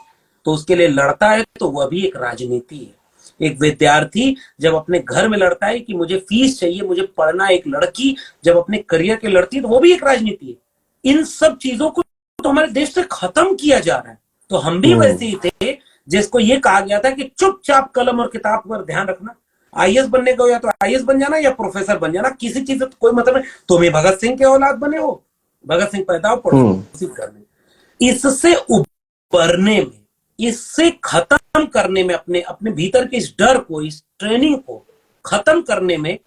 तो उसके लिए लड़ता है, तो वह भी एक राजनीति है। एक विद्यार्थी जब अपने घर में लड़ता है कि मुझे फीस चाहिए, मुझे पढ़ना, एक लड़की जब अपने करियर के लड़ती है, तो वो भी एक राजनीति है। इन सब चीजों को तो हमारे देश से खत्म किया जा रहा है। तो हम भी वैसे ही थे जिसको ये कहा गया था कि चुपचाप कलम और किताब पर ध्यान रखना, आईएएस बनने को या तो आईएएस बन जाना या प्रोफेसर बन जाना, किसी चीज से तो कोई मतलब नहीं। तुम ही भगत सिंह के औलाद बने हो, भगत सिंह पैदा हो पड़ोसी करने। इससे उबरने में, इससे खत्म करने में, अपने अपने भीतर के इस डर को, इस ट्रेनिंग को खत्म करने में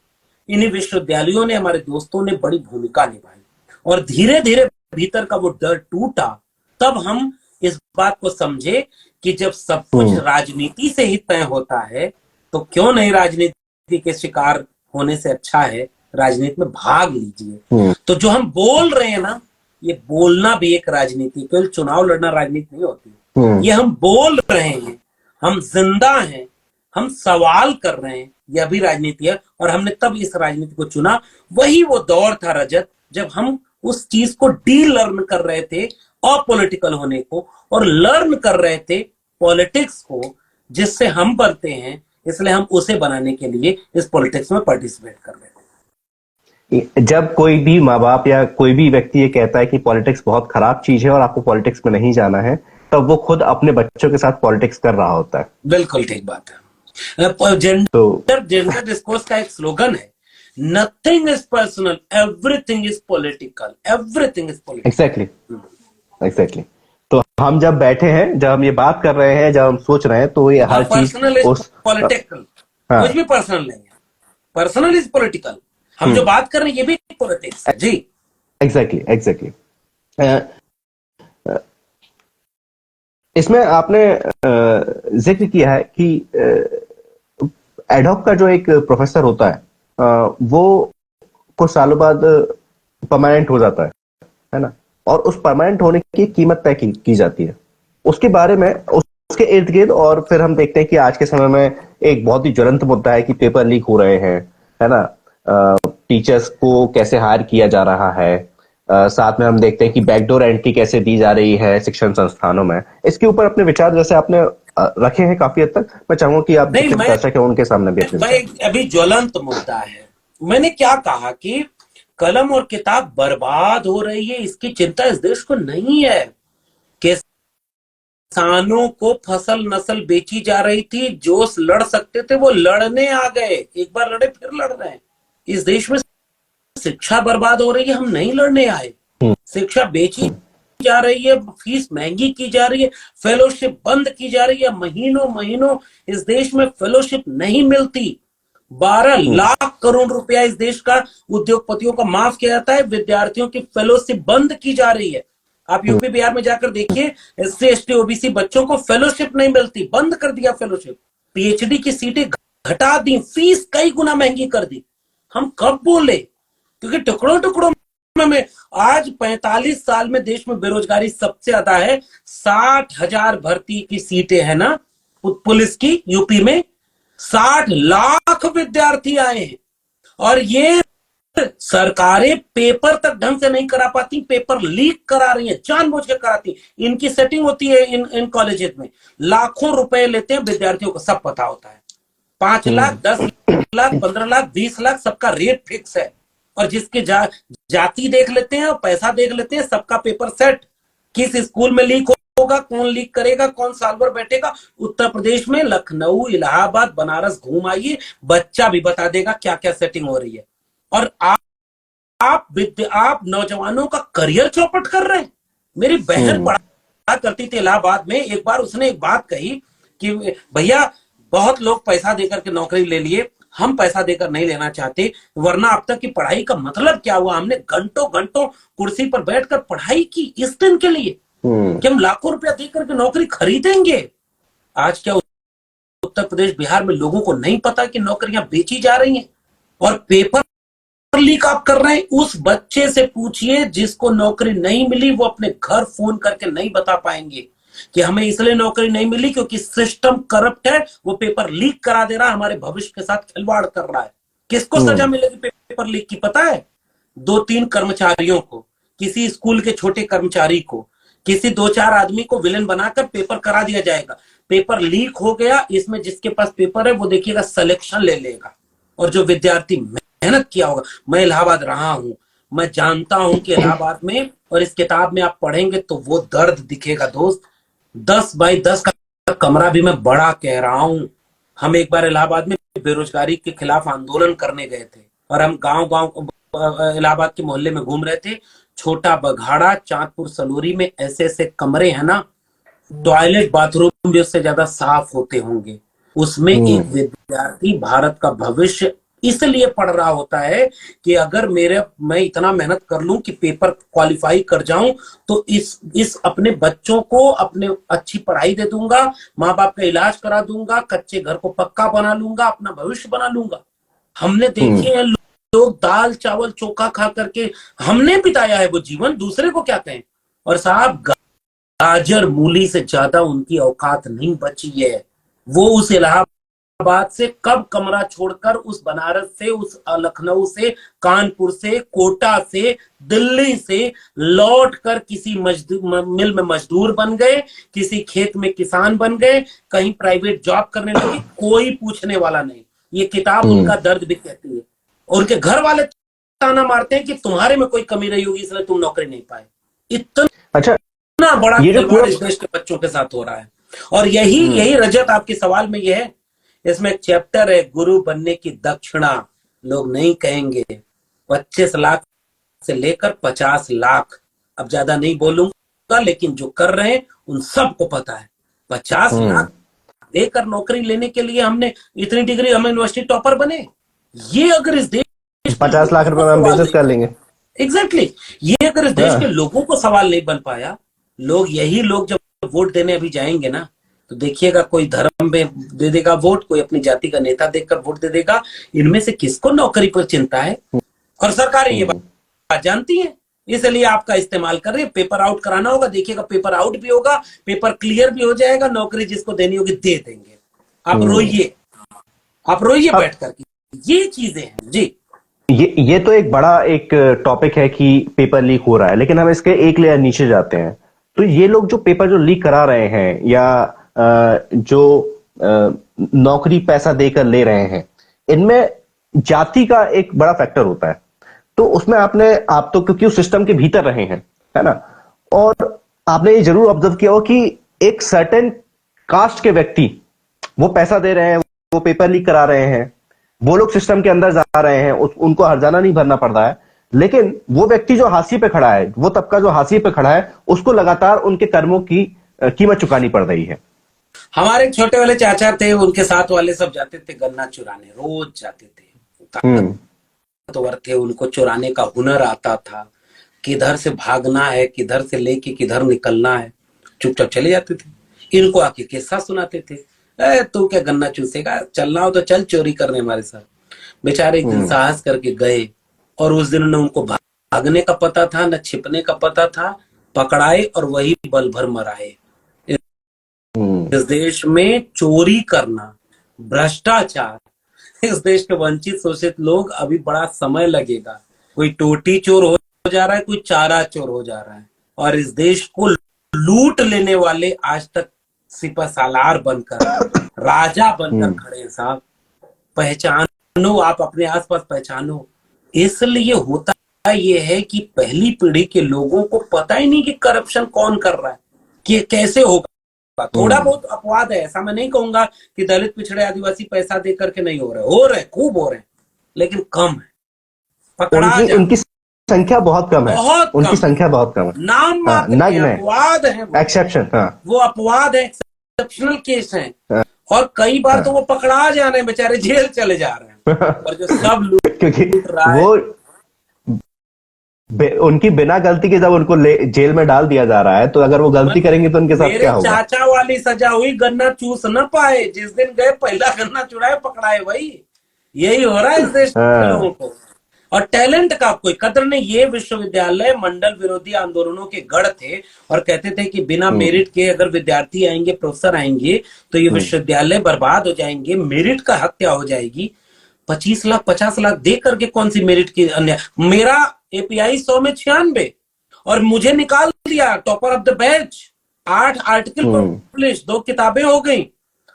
इन्हीं विश्वविद्यालयों ने, हमारे दोस्तों ने बड़ी भूमिका निभाई। और धीरे धीरे भीतर का वो डर टूटा। तब हम इस बात को समझे कि जब सब कुछ राजनीति से ही तय होता है तो क्यों नहीं राजनीति के शिकार होने से अच्छा है राजनीति में भाग लीजिए। तो जो हम बोल रहे हैं ना, ये बोलना भी एक राजनीति, केवल चुनाव लड़ना राजनीति नहीं होती। ये हम बोल रहे हैं, हम जिंदा हैं, हम सवाल कर रहे हैं, यह भी राजनीति है। और हमने तब इस राजनीति को चुना। वही वो दौर था रजत, जब हम उस चीज को डी लर्न कर रहे थे, अपॉलिटिकल होने को, और लर्न कर रहे थे पॉलिटिक्स को, जिससे हम बनते हैं। इसलिए हम उसे बनाने के लिए इस पॉलिटिक्स में पार्टिसिपेट कर रहे थे। जब कोई भी माँ बाप या कोई भी व्यक्ति ये कहता है कि पॉलिटिक्स बहुत खराब चीज है और आपको पॉलिटिक्स में नहीं जाना है, तब वो खुद अपने बच्चों के साथ पॉलिटिक्स कर रहा होता है। बिल्कुल ठीक बात है। जेंडर डिस्कोर्स का एक स्लोगन है, nothing is personal, everything is political, everything is political. Exactly. तो हम जब बैठे हैं, जब हम ये बात कर रहे हैं, जब हम सोच रहे हैं, तो ये हर चीज पॉलिटिकल, कुछ भी पर्सनल नहीं है, पर्सनल इज पॉलिटिकल। हम जो बात कर रहे हैं ये भी पॉलिटिक्स है जी। एग्जैक्टली। इसमें आपने जिक्र किया है कि एडहॉक का जो एक प्रोफेसर होता है वो कुछ सालों बाद परमानेंट हो जाता है ना, और उस परमानेंट होने की कीमत तय की जाती है। उसके बारे में, उसके इर्द गिर्द, और फिर हम देखते हैं कि आज के समय में एक बहुत ही ज्वलंत मुद्दा है कि पेपर लीक हो रहे हैं, है ना, टीचर्स को कैसे हायर किया जा रहा है, साथ में हम देखते हैं कि बैकडोर एंट्री कैसे दी जा रही है शिक्षण संस्थानों में। इसके ऊपर अपने विचार जैसे आपने रखे हैं काफी हद तक, मैं चाहूंगा कि आप दर्शक हैं उनके सामने भी अपने अभी ज्वलंत मुद्दा है। मैंने क्या कहा कि कलम और किताब बर्बाद हो रही है, इसकी चिंता इस देश को नहीं है। किसानों को फसल नस्ल बेची जा रही थी, जो लड़ सकते थे वो लड़ने आ गए, एक बार लड़े फिर लड़ रहे हैं। इस देश में शिक्षा बर्बाद हो रही है, हम नहीं लड़ने आए। शिक्षा बेची जा रही है, फीस महंगी की जा रही है, फेलोशिप बंद की जा रही है, महीनों महीनों इस देश में फेलोशिप नहीं मिलती। 12 लाख करोड़ रुपया इस देश का उद्योगपतियों का माफ किया जाता है, विद्यार्थियों की फेलोशिप बंद की जा रही है। आप यूपी बिहार में जाकर देखिए, एससी एसटी ओबीसी बच्चों को फेलोशिप नहीं मिलती, बंद कर दिया फेलोशिप। पीएचडी की सीटें घटा दी, फीस कई गुना महंगी कर दी। हम कब बोले? क्योंकि टुकड़ों टुकड़ों में आज 45 साल में देश में बेरोजगारी सबसे ज्यादा है। 60,000 भर्ती की सीटें है ना पुलिस की यूपी में, 60 लाख विद्यार्थी आए हैं। और ये सरकारें पेपर तक ढंग से नहीं करा पाती, पेपर लीक करा रही हैं, जानबूझ के कराती। इनकी सेटिंग होती है इन कॉलेजेस में, लाखों रुपए लेते हैं विद्यार्थियों को, सब पता होता है। 5 लाख, 10 लाख, 15 लाख, 20 लाख, सबका रेट फिक्स है। और जिसके जाति देख लेते हैं और पैसा देख लेते हैं, सबका पेपर सेट। किस स्कूल में लीक होगा, कौन लीक करेगा, कौन साल भर बैठेगा। उत्तर प्रदेश में लखनऊ, इलाहाबाद, बनारस घूम आइए, बच्चा भी बता देगा क्या क्या सेटिंग हो रही है। और आप नौजवानों का करियर चौपट कर रहे हैं। मेरी बहन पढ़ा करती थी इलाहाबाद में, एक बार उसने एक बात कही कि भैया बहुत लोग पैसा देकर के नौकरी ले लिए, हम पैसा देकर नहीं लेना चाहते, वरना अब तक की पढ़ाई का मतलब क्या हुआ। हमने घंटों घंटों कुर्सी पर बैठकर पढ़ाई की इस दिन के लिए कि हम लाखों रुपया देकर के नौकरी खरीदेंगे। आज क्या उत्तर प्रदेश बिहार में लोगों को नहीं पता कि नौकरियां बेची जा रही हैं और पेपर लीक आप कर रहे हैं। उस बच्चे से पूछिए जिसको नौकरी नहीं मिली, वो अपने घर फोन करके नहीं बता पाएंगे कि हमें इसलिए नौकरी नहीं मिली क्योंकि सिस्टम करप्ट है, वो पेपर लीक करा दे रहा है, हमारे भविष्य के साथ खिलवाड़ कर रहा है। किसको सजा मिलेगी पेपर लीक की पता है? 2-3 कर्मचारियों को, किसी स्कूल के छोटे कर्मचारी को, किसी दो चार आदमी को विलेन बनाकर पेपर करा दिया जाएगा। पेपर लीक हो गया, इसमें जिसके पास पेपर है वो देखिएगा सिलेक्शन ले लेगा, और जो विद्यार्थी मेहनत किया होगा, मैं इलाहाबाद रहा हूं, मैं जानता हूं कि इलाहाबाद में, और इस किताब में आप पढ़ेंगे तो वो दर्द दिखेगा दोस्त। 10 बाई 10 का कमरा भी मैं बड़ा कह रहा हूं। हम एक बार इलाहाबाद में बेरोजगारी के खिलाफ आंदोलन करने गए थे, और हम गांव गांव इलाहाबाद के मोहल्ले में घूम रहे थे। छोटा बघाड़ा, चांदपुर सलूरी में ऐसे ऐसे कमरे हैं ना, टॉयलेट बाथरूम भी उससे ज्यादा साफ होते होंगे। उसमें एक विद्यार्थी भारत का भविष्य इसलिए पढ़ रहा होता है कि अगर मैं इतना मेहनत कर लूं कि पेपर क्वालिफाई कर जाऊं, तो इस अपने बच्चों को अपने अच्छी पढ़ाई दे दूंगा, माँ बाप का इलाज करा दूंगा, कच्चे घर को पक्का बना लूंगा, अपना भविष्य बना लूंगा। हमने देखे हैं लोग दाल चावल चोखा खा करके, हमने बिताया है वो जीवन, दूसरे को क्या कहें। और साहब, गाजर मूली से ज्यादा उनकी औकात नहीं बची है। वो उस इलाहाबाद से कब कमरा छोड़कर उस बनारस से, उस लखनऊ से, कानपुर से, कोटा से, दिल्ली से लौट कर किसी मिल में मजदूर बन गए, किसी खेत में किसान बन गए, कहीं प्राइवेट जॉब करने लगे, कोई पूछने वाला नहीं। ये किताब उनका दर्द भी कहती है। और उनके घर वाले ताना मारते हैं कि तुम्हारे में कोई कमी रही होगी इसलिए तुम नौकरी नहीं पाए। अच्छा, इतना बड़ा ये जो खिलवाड़ इस देश के बच्चों के साथ हो रहा है। और यही रजत आपके सवाल में ये है। इसमें एक चैप्टर है, गुरु बनने की दक्षिणा लोग नहीं कहेंगे। 25 लाख से लेकर 50 लाख, अब ज्यादा नहीं बोलूंगा, लेकिन जो कर रहे हैं उन सबको पता है। 50 लाख देकर नौकरी लेने के लिए हमने इतनी डिग्री, हम यूनिवर्सिटी टॉपर बने। ये अगर इस देश 50 लाख रुपए में हम बिजनेस कर लेंगे। एग्जैक्टली, ये अगर इस देश के लोगों को सवाल नहीं बन पाया, यही लोग जब वोट देने अभी जाएंगे ना, तो देखिएगा कोई धर्म में दे देगा वोट, कोई अपनी जाति का नेता देखकर वोट दे देगा। इनमें से किसको नौकरी पर चिंता है? और सरकारें ये बात जानती है, इसलिए आपका इस्तेमाल कर रही है। पेपर आउट कराना होगा, देखिएगा पेपर आउट भी होगा, पेपर क्लियर भी हो जाएगा, नौकरी जिसको देनी होगी दे देंगे। आप रोइए बैठ करके। ये चीजें हैं जी। ये तो एक बड़ा एक टॉपिक है कि पेपर लीक हो रहा है, लेकिन हम इसके एक लेयर नीचे जाते हैं। तो ये लोग जो पेपर जो लीक करा रहे हैं, या जो नौकरी पैसा देकर ले रहे हैं, इनमें जाति का एक बड़ा फैक्टर होता है। तो उसमें आप तो क्योंकि उस सिस्टम के भीतर रहे हैं, है ना, और आपने ये जरूर ऑब्जर्व किया हो कि एक सर्टेन कास्ट के व्यक्ति वो पैसा दे रहे हैं, वो पेपर लीक करा रहे हैं, वो लोग सिस्टम के अंदर जा रहे हैं, उनको हर्जाना नहीं भरना पड़ रहा है। लेकिन वो व्यक्ति जो हाशिए पे खड़ा है, वो तबका जो हाशिए पे खड़ा है, उसको लगातार उनके कर्मों की कीमत चुकानी पड़ रही है। हमारे छोटे वाले चाचा थे, उनके साथ वाले सब जाते थे गन्ना चुराने, रोज जाते थे। ताकतवर थे, उनको चुराने का हुनर आता था। किधर से भागना है, किधर से लेके किधर निकलना है, चुपचाप चले जाते थे। इनको आके किस्सा सुनाते थे, तू क्या गन्ना चूसेगा, चलना हो तो चल चोरी करने हमारे साथ। बेचारे एक दिन साहस करके गए, और उस दिन न उनको भागने का पता था, न छिपने का पता था, पकड़ाए और वही बल भर मराए। इस देश में चोरी करना, भ्रष्टाचार, इस देश के वंचित शोषित लोग, अभी बड़ा समय लगेगा। कोई टोटी चोर हो जा रहा है, कोई चारा चोर हो जा रहा है, और इस देश को लूट लेने वाले आज तक सिपह सालार बनकर, राजा बनकर खड़े हैं। साहब, पहचानो, आप अपने आसपास पहचानो। इसलिए होता ये है कि पहली पीढ़ी के लोगों को पता ही नहीं कि करप्शन कौन कर रहा है, कि कैसे होगा। थोड़ा बहुत अपवाद है, ऐसा मैं नहीं कहूंगा कि दलित पिछड़े आदिवासी पैसा दे करके नहीं हो रहे, खूब हो रहे हैं, लेकिन कम है। पकड़ा उनकी संख्या बहुत कम है, उनकी संख्या बहुत कम है। नाम मात्र अपवाद है, एक्सेप्शन, वो अपवाद है, एक्सेप्शनल केस है। और कई बार तो वो पकड़ा जा रहे हैं, बेचारे जेल चले जा रहे हैं। और जो सब लोग, क्योंकि वो उनकी बिना गलती के जब उनको जेल में डाल दिया जा रहा है, तो अगर वो गलती करेंगे तो उनके साथ क्या होगा? चाचा वाली सजा हुई, गन्ना चूस न पाए, जिस दिन गए पहला गन्ना चुराए पकड़ाए। भाई, यही हो रहा है इस देश के लोगों को। और टैलेंट का कोई कदर नहीं। ये विश्वविद्यालय मंडल विरोधी आंदोलनों के गढ़ थे, और कहते थे कि बिना मेरिट के अगर विद्यार्थी आएंगे, प्रोफेसर आएंगे, तो ये विश्वविद्यालय बर्बाद हो जाएंगे, मेरिट का हत्या हो जाएगी। 25 लाख 50 लाख दे करके कौन सी मेरिट की अन्य? मेरा एपीआई 100 में 96, और मुझे निकाल दिया दिया, topper of the batch, 8 article publish, 2 किताबें हो गई,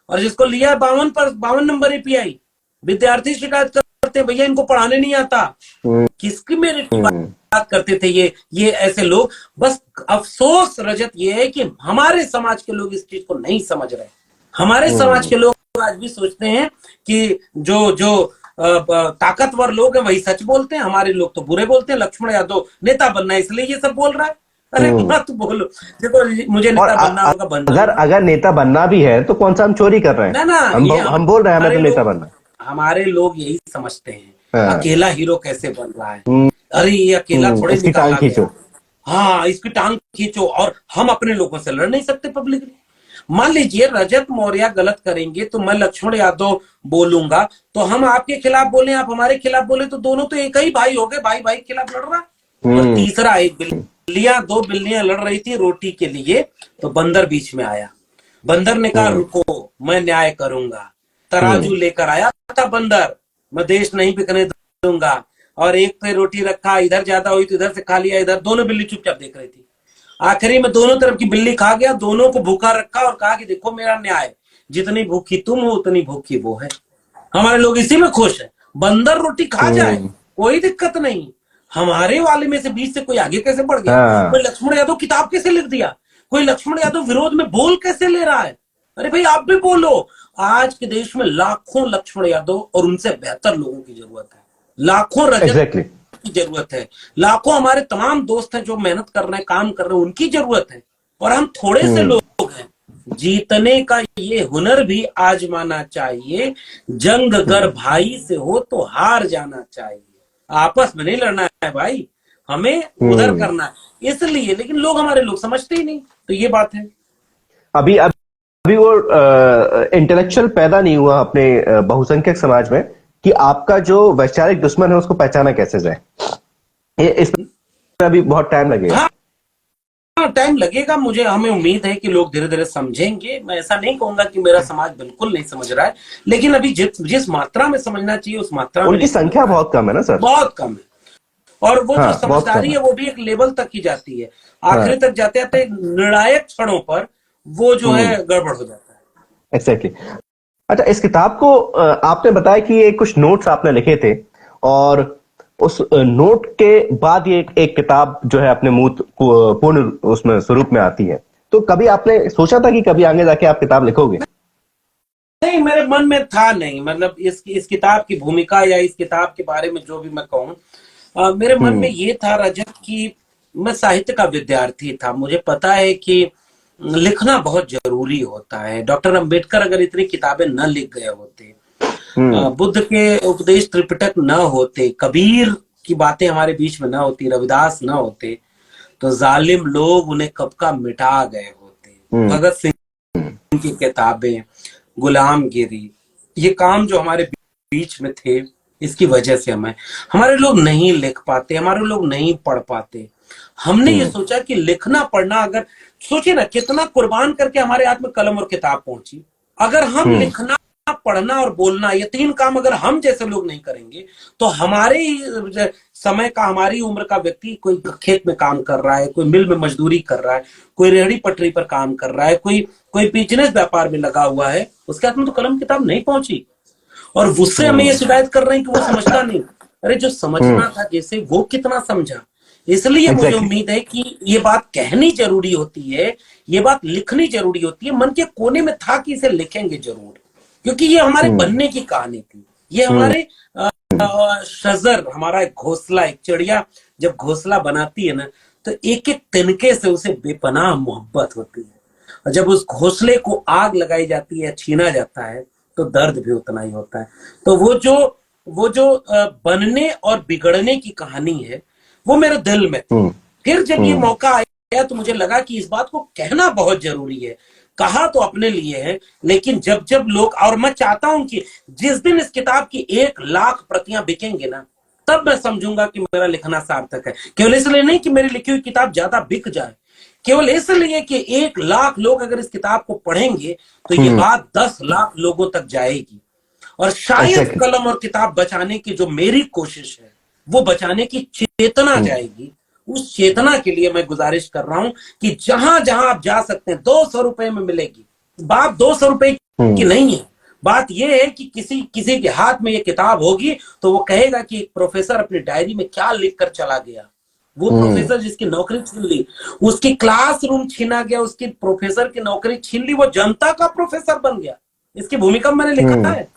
और जिसको लिया 52 नंबर एपीआई। विद्यार्थी शिकायत करते हैं, भैया इनको पढ़ाने नहीं आता। किसकी मेरिट की बात करते थे ये ऐसे लोग। बस अफसोस रजत ये है कि हमारे समाज के लोग इस चीज को नहीं समझ रहे। हमारे समाज के लोग आज भी सोचते हैं कि जो ताकतवर लोग हैं वही सच बोलते हैं, हमारे लोग तो बुरे बोलते हैं। लक्ष्मण यादव नेता बनना है इसलिए ये सब बोल रहा है। अरे मत बोलो, देखो मुझे नेता बनना होगा, बनना अगर नेता बनना भी है तो कौन सा हम चोरी कर रहे हैं? ना हम बोल रहे हैं हमें तो नेता बनना। हमारे लोग यही समझते हैं, हाँ। अकेला हीरो कैसे बन रहा है, अरे ये अकेला थोड़े इसकी टांग खींचो। हाँ, इसकी टांग खींचो, और हम अपने लोगों से लड़ नहीं सकते पब्लिकली। मान लीजिए रजत मौर्य गलत करेंगे तो मैं लक्ष्मण यादव बोलूंगा, तो हम आपके खिलाफ बोले, आप हमारे खिलाफ बोले, तो दोनों तो एक ही भाई हो गए, भाई भाई के खिलाफ लड़ रहा। और तीसरा, एक दो बिल्लियां लड़ रही थी रोटी के लिए, तो बंदर बीच में आया। बंदर ने कहा रुको, मैं न्याय करूंगा। तराजू लेकर आया था बंदर, मैं देश नहीं बिकने दूंगा, और एक पे रोटी रखा, इधर ज्यादा हुई तो इधर से खा लिया, इधर। दोनों बिल्ली चुपचाप देख रही थी। आखिरी में दोनों तरफ की बिल्ली खा गया, दोनों को भूखा रखा और कहा कि देखो मेरा न्याय, जितनी भूखी तुम हो उतनी भूखी वो है। हमारे लोग इसी में खुश है, बंदर रोटी खा जाए कोई दिक्कत नहीं। हमारे वाले में से बीच से कोई आगे कैसे बढ़ गया? कोई लक्ष्मण यादव किताब कैसे लिख दिया? कोई लक्ष्मण यादव विरोध में बोल कैसे ले रहा है? अरे भाई आप भी बोलो। आज के देश में लाखों लक्ष्मण यादव और उनसे बेहतर लोगों की जरूरत है, लाखों रजत की जरूरत है, लाखों हमारे तमाम दोस्त हैं जो मेहनत कर रहे हैं, काम कर रहे हैं, उनकी जरूरत है। और हम थोड़े से लोग हैं। जीतने का ये हुनर भी आजमाना चाहिए। जंग अगर भाई से हो तो हार जाना चाहिए। आपस में नहीं लड़ना है भाई, हमें उधर करना है इसलिए। लेकिन लोग, हमारे लोग समझते ही नहीं, तो ये बात है। अभी वो इंटेलेक्चुअल पैदा नहीं हुआ अपने बहुसंख्यक समाज में कि आपका जो वैचारिक दुश्मन है उसको पहचाना कैसे जाए। ये इसमें अभी बहुत टाइम लगेगा। हाँ, टाइम लगेगा। हमें उम्मीद है कि लोग धीरे धीरे समझेंगे। मैं ऐसा नहीं कहूंगा कि मेरा समाज बिल्कुल नहीं समझ रहा है, लेकिन अभी जिस मात्रा में समझना चाहिए उस मात्रा में उनकी संख्या बहुत कम है ना सर, बहुत कम है। और वो जो समझदारी है वो भी एक लेवल तक की जाती है, आखिरी तक जाते जाते निर्णायक क्षणों पर वो जो है गड़बड़ हो जाता है। एक्जैक्टली। अच्छा, इस किताब को आपने बताया कि ये कुछ नोट्स आपने लिखे थे, और उस नोट के बाद ये एक किताब जो है अपने मूर्त पूर्ण उसमें स्वरूप में आती है। तो कभी आपने सोचा था कि कभी आगे जाके आप किताब लिखोगे? नहीं, मेरे मन में था नहीं। मतलब इस किताब की भूमिका या इस किताब के बारे में जो भी मैं कहूँ, मेरे मन में ये था रजत कि मैं साहित्य का विद्यार्थी था। मुझे पता है कि लिखना बहुत जरूरी होता है। डॉक्टर अंबेडकर अगर इतनी किताबें न लिख गए होते, बुद्ध के उपदेश त्रिपिटक न होते, कबीर की बातें हमारे बीच में न होती, रविदास न होते, तो जालिम लोग उन्हें कब का मिटा गए होते। भगत सिंह की किताबें, गुलामगिरी, ये काम जो हमारे बीच में थे, इसकी वजह से हमारे लोग नहीं लिख पाते, हमारे लोग नहीं पढ़ पाते। हमने ये सोचा कि लिखना पढ़ना, अगर सोचिए ना कितना कुर्बान करके हमारे हाथ में कलम और किताब पहुंची। अगर हम लिखना, पढ़ना और बोलना, ये 3 काम अगर हम जैसे लोग नहीं करेंगे, तो हमारे समय का, हमारी उम्र का व्यक्ति कोई खेत में काम कर रहा है, कोई मिल में मजदूरी कर रहा है, कोई रेहड़ी पटरी पर काम कर रहा है, कोई बिजनेस व्यापार में लगा हुआ है, उसके हाथ में तो कलम किताब नहीं पहुंची। और उससे हमें ये शिकायत कर रहे हैं कि वो समझता नहीं। अरे जो समझना था जैसे, वो कितना समझा। इसलिए मुझे उम्मीद है कि ये बात कहनी जरूरी होती है, ये बात लिखनी जरूरी होती है। मन के कोने में था कि इसे लिखेंगे जरूर, क्योंकि ये हमारे बनने की कहानी थी। ये हमारे शजर, हमारा एक घोंसला, एक चिड़िया जब घोंसला बनाती है ना, तो एक एक तिनके से उसे बेपनाह मोहब्बत होती है। और जब उस घोंसले को आग लगाई जाती है, छीना जाता है, तो दर्द भी उतना ही होता है। तो वो जो बनने और बिगड़ने की कहानी है, वो मेरे दिल में थी। फिर जब ये मौका आया तो मुझे लगा कि इस बात को कहना बहुत जरूरी है। कहा तो अपने लिए है, लेकिन जब लोग, और मैं चाहता हूं कि जिस दिन इस किताब की 1 लाख प्रतियां बिकेंगे ना, तब मैं समझूंगा कि मेरा लिखना सार्थक है। केवल इसलिए नहीं कि मेरी लिखी हुई किताब ज्यादा बिक जाए, केवल इसलिए कि 1 लाख लोग अगर इस किताब को पढ़ेंगे तो ये बात 10 लाख लोगों तक जाएगी। और शायद कलम और किताब बचाने की जो मेरी कोशिश है, वो बचाने की चेतना जाएगी, उस चेतना के लिए मैं गुजारिश कर रहा हूं कि जहां जहां आप जा सकते हैं, 200 रुपए में मिलेगी। बात 200 रुपए की नहीं है, बात यह है कि किसी किसी के हाथ में ये किताब होगी तो वो कहेगा कि एक प्रोफेसर अपनी डायरी में क्या लिख कर चला गया। वो प्रोफेसर जिसकी नौकरी छीन ली, उसकी क्लासरूम छीना गया, उसकी प्रोफेसर की नौकरी छीन ली, वो जनता का प्रोफेसर बन गया। इसकी भूमिका मैंने लिखा है।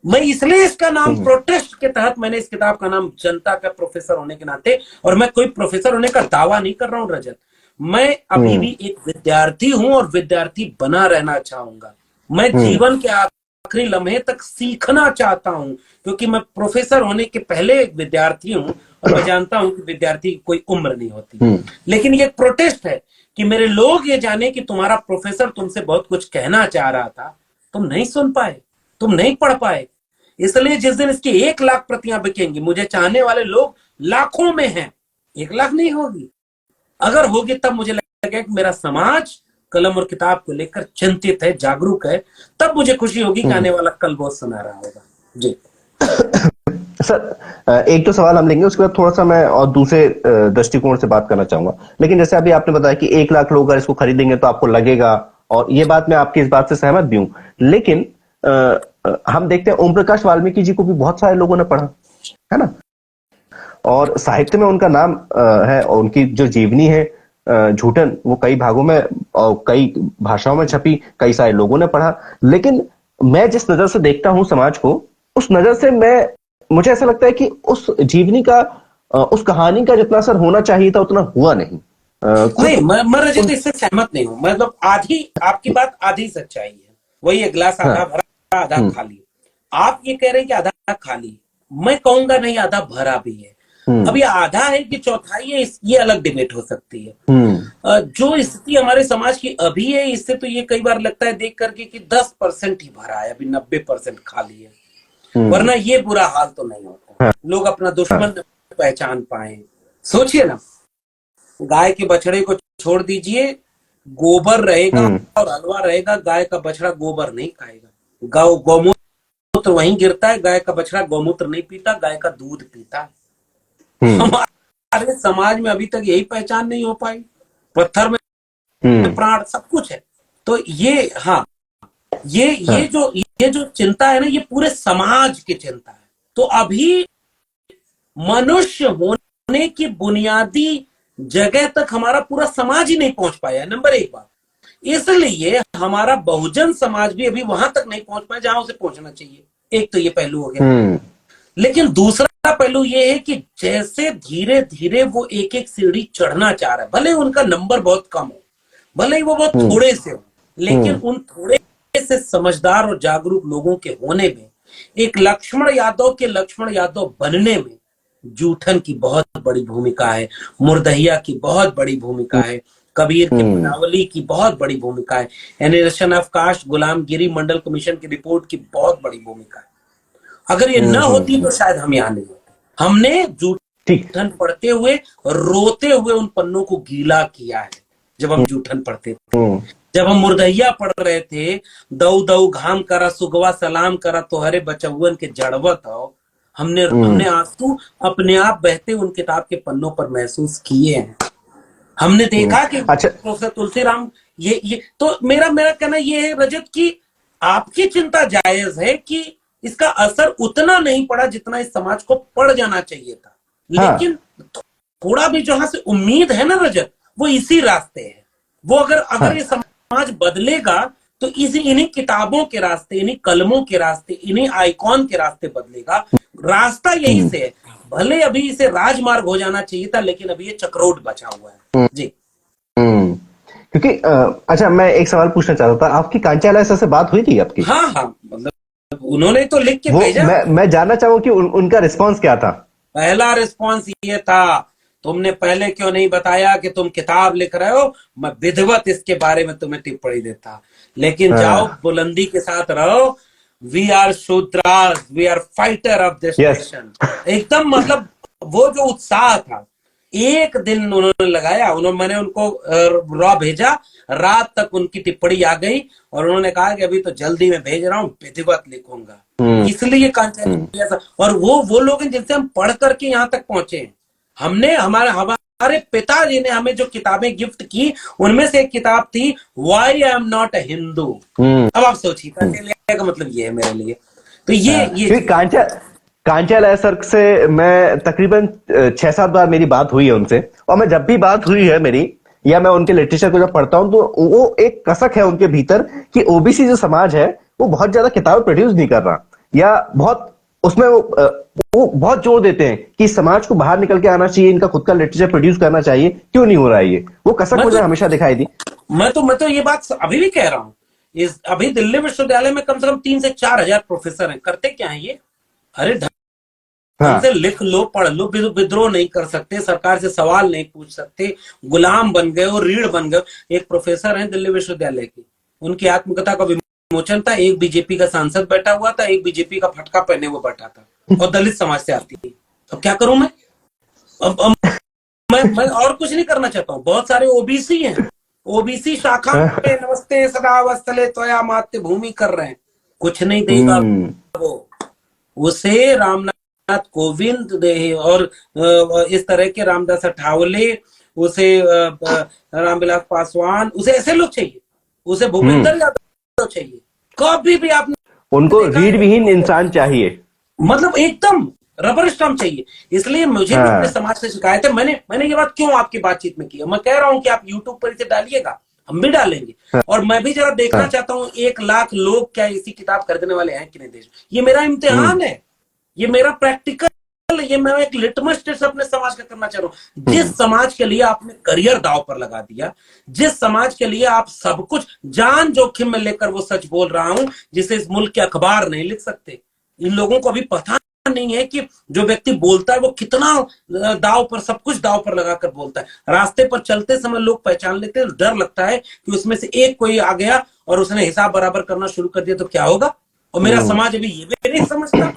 मैं इसलिए इसका नाम प्रोटेस्ट के तहत मैंने इस किताब का नाम जनता का प्रोफेसर होने के नाते, और मैं कोई प्रोफेसर होने का दावा नहीं कर रहा हूं रजत, मैं अभी भी एक विद्यार्थी हूं और विद्यार्थी बना रहना चाहूंगा। मैं जीवन के आखिरी लम्हे तक सीखना चाहता हूं, क्योंकि मैं प्रोफेसर होने के पहले एक विद्यार्थी हूं और मैं जानता हूं कि विद्यार्थी की कोई उम्र नहीं होती। लेकिन ये प्रोटेस्ट है कि मेरे लोग ये जाने कि तुम्हारा प्रोफेसर तुमसे बहुत कुछ कहना चाह रहा था, तुम नहीं सुन पाए, तुम नहीं पढ़ पाए। इसलिए जिस दिन इसकी 1 लाख प्रतियां बिकेंगी, मुझे चाहने वाले लोग लाखों में हैं, 1 लाख नहीं होगी, अगर होगी तब मुझे लगेगा कि मेरा समाज कलम और किताब को लेकर चिंतित है, जागरूक है, तब मुझे खुशी होगी कि आने वाला कल बहुत सुनहरा होगा। जी सर, एक तो सवाल हम लेंगे, उसके बाद थोड़ा सा मैं और दूसरे दृष्टिकोण से बात करना चाहूंगा। लेकिन जैसे अभी आपने बताया कि 1 लाख लोग अगर इसको खरीदेंगे तो आपको लगेगा, और ये बात मैं आपकी इस बात से सहमत भी हूं। लेकिन हम देखते हैं ओम प्रकाश वाल्मीकि जी को भी बहुत सारे लोगों ने पढ़ा है ना, और साहित्य में उनका नाम है, और उनकी जो जीवनी है झूठन, वो कई भागों में और कई भाषाओं में छपी, कई सारे लोगों ने पढ़ा। लेकिन मैं जिस नजर से देखता हूं समाज को, उस नजर से मुझे ऐसा लगता है कि उस जीवनी का, उस कहानी का जितना असर होना चाहिए था उतना हुआ नहीं। नहीं, मैं रजत इससे सहमत नहीं हूं। मतलब आधी आपकी बात आधी सच्चाई है, वही एक गिलास आधा भरा आधा खाली। आप ये कह रहे हैं कि आधा खाली, मैं कहूंगा नहीं, आधा भरा भी है। अब ये आधा है कि चौथाई है, ये अलग डिबेट हो सकती है। जो स्थिति हमारे समाज की अभी है, इससे तो ये कई बार लगता है देख करके कि 10% ही भरा है, अभी 90% खाली है। वरना ये बुरा हाल तो नहीं होता, लोग अपना दुश्मन पहचान पाए। सोचिए ना, गाय के बछड़े को छोड़ दीजिए, गोबर रहेगा और हलवा रहेगा, गाय का बछड़ा गोबर नहीं खाएगा। गौमूत्र वहीं गिरता है, गाय का बछड़ा गौमूत्र नहीं पीता, गाय का दूध पीता है। हमारे समाज में अभी तक यही पहचान नहीं हो पाई। पत्थर में प्राण सब कुछ है। तो ये ये जो चिंता है ना, ये पूरे समाज की चिंता है। तो अभी मनुष्य होने की बुनियादी जगह तक हमारा पूरा समाज ही नहीं पहुंच पाया, नंबर 1 बात। इसलिए हमारा बहुजन समाज भी अभी वहां तक नहीं पहुंच पाया जहां उसे पहुंचना चाहिए। एक तो ये पहलू हो गया। लेकिन दूसरा पहलू ये है कि जैसे धीरे धीरे वो एक एक सीढ़ी चढ़ना चाह रहा है, भले उनका नंबर बहुत कम हो, भले ही वो बहुत थोड़े से हो, लेकिन उन थोड़े से समझदार और जागरूक लोगों के होने में, एक लक्ष्मण यादव के लक्ष्मण यादव बनने में जूठन की बहुत बड़ी भूमिका है, मुर्दहिया की बहुत बड़ी भूमिका है, कबीर के मुनावली की बहुत बड़ी भूमिका है, animation of cast Gulamgiri Mandal commission की रिपोर्ट की बहुत बड़ी भूमिका है। अगर ये न होती तो शायद हम यहाँ नहीं होते। हमने जूठन पढ़ते हुए रोते हुए उन पन्नों को गीला किया है। जब हम जूठन पढ़ते थे, जब हम मुर्दहिया पढ़ रहे थे, दऊ दऊ घाम करा सुगवा सलाम करा तोहरे बचौवन के जड़वत हो, हमने आंसू अपने आप बहते उन किताब के पन्नों पर महसूस किए हैं। हमने देखा कि प्रोफेसर तुलसीराम ये तो मेरा कहना ये है रजत की आपकी चिंता जायज है कि इसका असर उतना नहीं पड़ा जितना इस समाज को पड़ जाना चाहिए था। लेकिन थोड़ा भी जहां से उम्मीद है ना रजत, वो इसी रास्ते है। वो अगर ये समाज बदलेगा तो इन्हीं किताबों के रास्ते, इन्हीं कलमों के रास्ते, इन्हीं आइकॉन के रास्ते बदलेगा। रास्ता यही से है। भले अभी इसे राजमार्ग हो जाना चाहिए था, लेकिन अभी ये चक्रोट बचा हुआ है। जी क्योंकि अच्छा, मैं एक सवाल पूछना चाहता था, आपकी कांचा से बात हुई थी आपकी? हाँ, मतलब उन्होंने तो लिख के भेजा। मैं जानना चाहूंगा कि उनका रिस्पांस क्या था? पहला रिस्पांस ये था, तुमने पहले क्यों नहीं बताया कि तुम किताब लिख रहे हो, मैं विधिवत इसके बारे में तुम्हें टिप्पणी देता। लेकिन जाओ, बुलंदी के साथ रहो। We are Shudras, we are fighter of this nation. एकदम मतलब वो जो उत्साह था, एक दिन उन्होंने लगाया, मैंने उनको रॉ भेजा, रात तक उनकी टिप्पणी आ गई और उन्होंने कहा कि अभी तो जल्दी में भेज रहा हूँ, विधिवत लिखूंगा। इसलिए कांचा, और वो लोग हैं जिनसे हम पढ़ करके यहाँ तक पहुंचे हैं। हमने हमारा हमारे पिताजी ने हमें जो किताबें गिफ्ट की उनमें से एक किताब थी why I am not a Hindu. अब आप सोचिए कांचेलिया का मतलब ये है मेरे लिए। तो ये क्योंकि चीज कांचा सर से मैं तकरीबन 6-7 बार मेरी बात हुई है उनसे, और मैं जब भी बात हुई है मेरी, या मैं उनके लिटरेचर को जब पढ़ता हूं, तो वो एक कसक है उनके भीतर कि ओबीसी जो समाज है वो बहुत ज्यादा किताबें प्रोड्यूस नहीं कर रहा, या बहुत उसमें वो बहुत जोर देते हैं कि समाज को बाहर निकल के आना चाहिए, इनका खुद का लिटरेचर प्रोड्यूस करना चाहिए, क्यों नहीं हो रहा है ये, वो कसक मैं मुझे तो हमेशा दिखाई दी। मैं तो ये बात अभी भी कह रहा हूँ। इस अभी दिल्ली विश्वविद्यालय में कम से कम 3 से 4 हजार प्रोफेसर हैं। करते क्या है ये? अरे ढंग हाँ। से लिख लो, पढ़ लो, विद्रोह नहीं कर सकते, सरकार से सवाल नहीं पूछ सकते, गुलाम बन गए और रीढ़ बन गए। एक प्रोफेसर हैं दिल्ली विश्वविद्यालय की, उनकी आत्मकथा का विमोचन था। एक बीजेपी का सांसद बैठा हुआ था, एक बीजेपी का फटका पहने हुए बैठा था, और दलित समाज से आती थी। अब क्या करूं मैं? अब मैं और कुछ नहीं करना चाहता हूँ। बहुत सारे ओबीसी हैं, ओबीसी शाखा में नमस्ते सदा वत्सले त्वया मात्य भूमि कर रहे हैं, कुछ नहीं देगा हम्म। वो। उसे रामनाथ कोविंद दे, और इस तरह के रामदास अठावले, उसे रामविलास पासवान, उसे ऐसे लोग चाहिए, उसे हम्म। भूपेंद्र यादव चाहिए। कभी भी आपने उनको देखा रीढ़ है? विहीन इंसान चाहिए। मतलब एकदम रबर स्टाम्प चाहिए। इसलिए मुझे भी अपने हाँ। समाज से शिकायत है। मैंने ये बात क्यों आपकी बातचीत में की है? मैं कह रहा हूं कि आप यूट्यूब पर इसे डालिएगा, हम भी डालेंगे, हाँ। और मैं भी जरा देखना हाँ। चाहता हूं 1 लाख लोग क्या इसी किताब खरीदने वाले हैं कि नहीं देश में। ये मेरा हम्म। इम्तिहान है, ये मेरा प्रैक्टिकल, ये मैं एक लिटमस टेस्ट अपने समाज का करना चाह रहा हूं। हम्म। जिस समाज के लिए आपने करियर दांव पर लगा दिया, जिस समाज के लिए आप सब कुछ जान जोखिम में लेकर वो सच बोल रहा हूं जिसे इस मुल्क के अखबार नहीं लिख सकते। इन लोगों को अभी पता नहीं है कि जो व्यक्ति बोलता है वो कितना दाव पर, सब कुछ दाव पर लगाकर बोलता है। रास्ते पर चलते समय लोग पहचान लेते हैं, डर लगता है कि उसमें से एक कोई आ गया और उसने हिसाब बराबर करना शुरू कर दिया तो क्या होगा। और मेरा हम्म। समाज अभी ये भी नहीं समझता।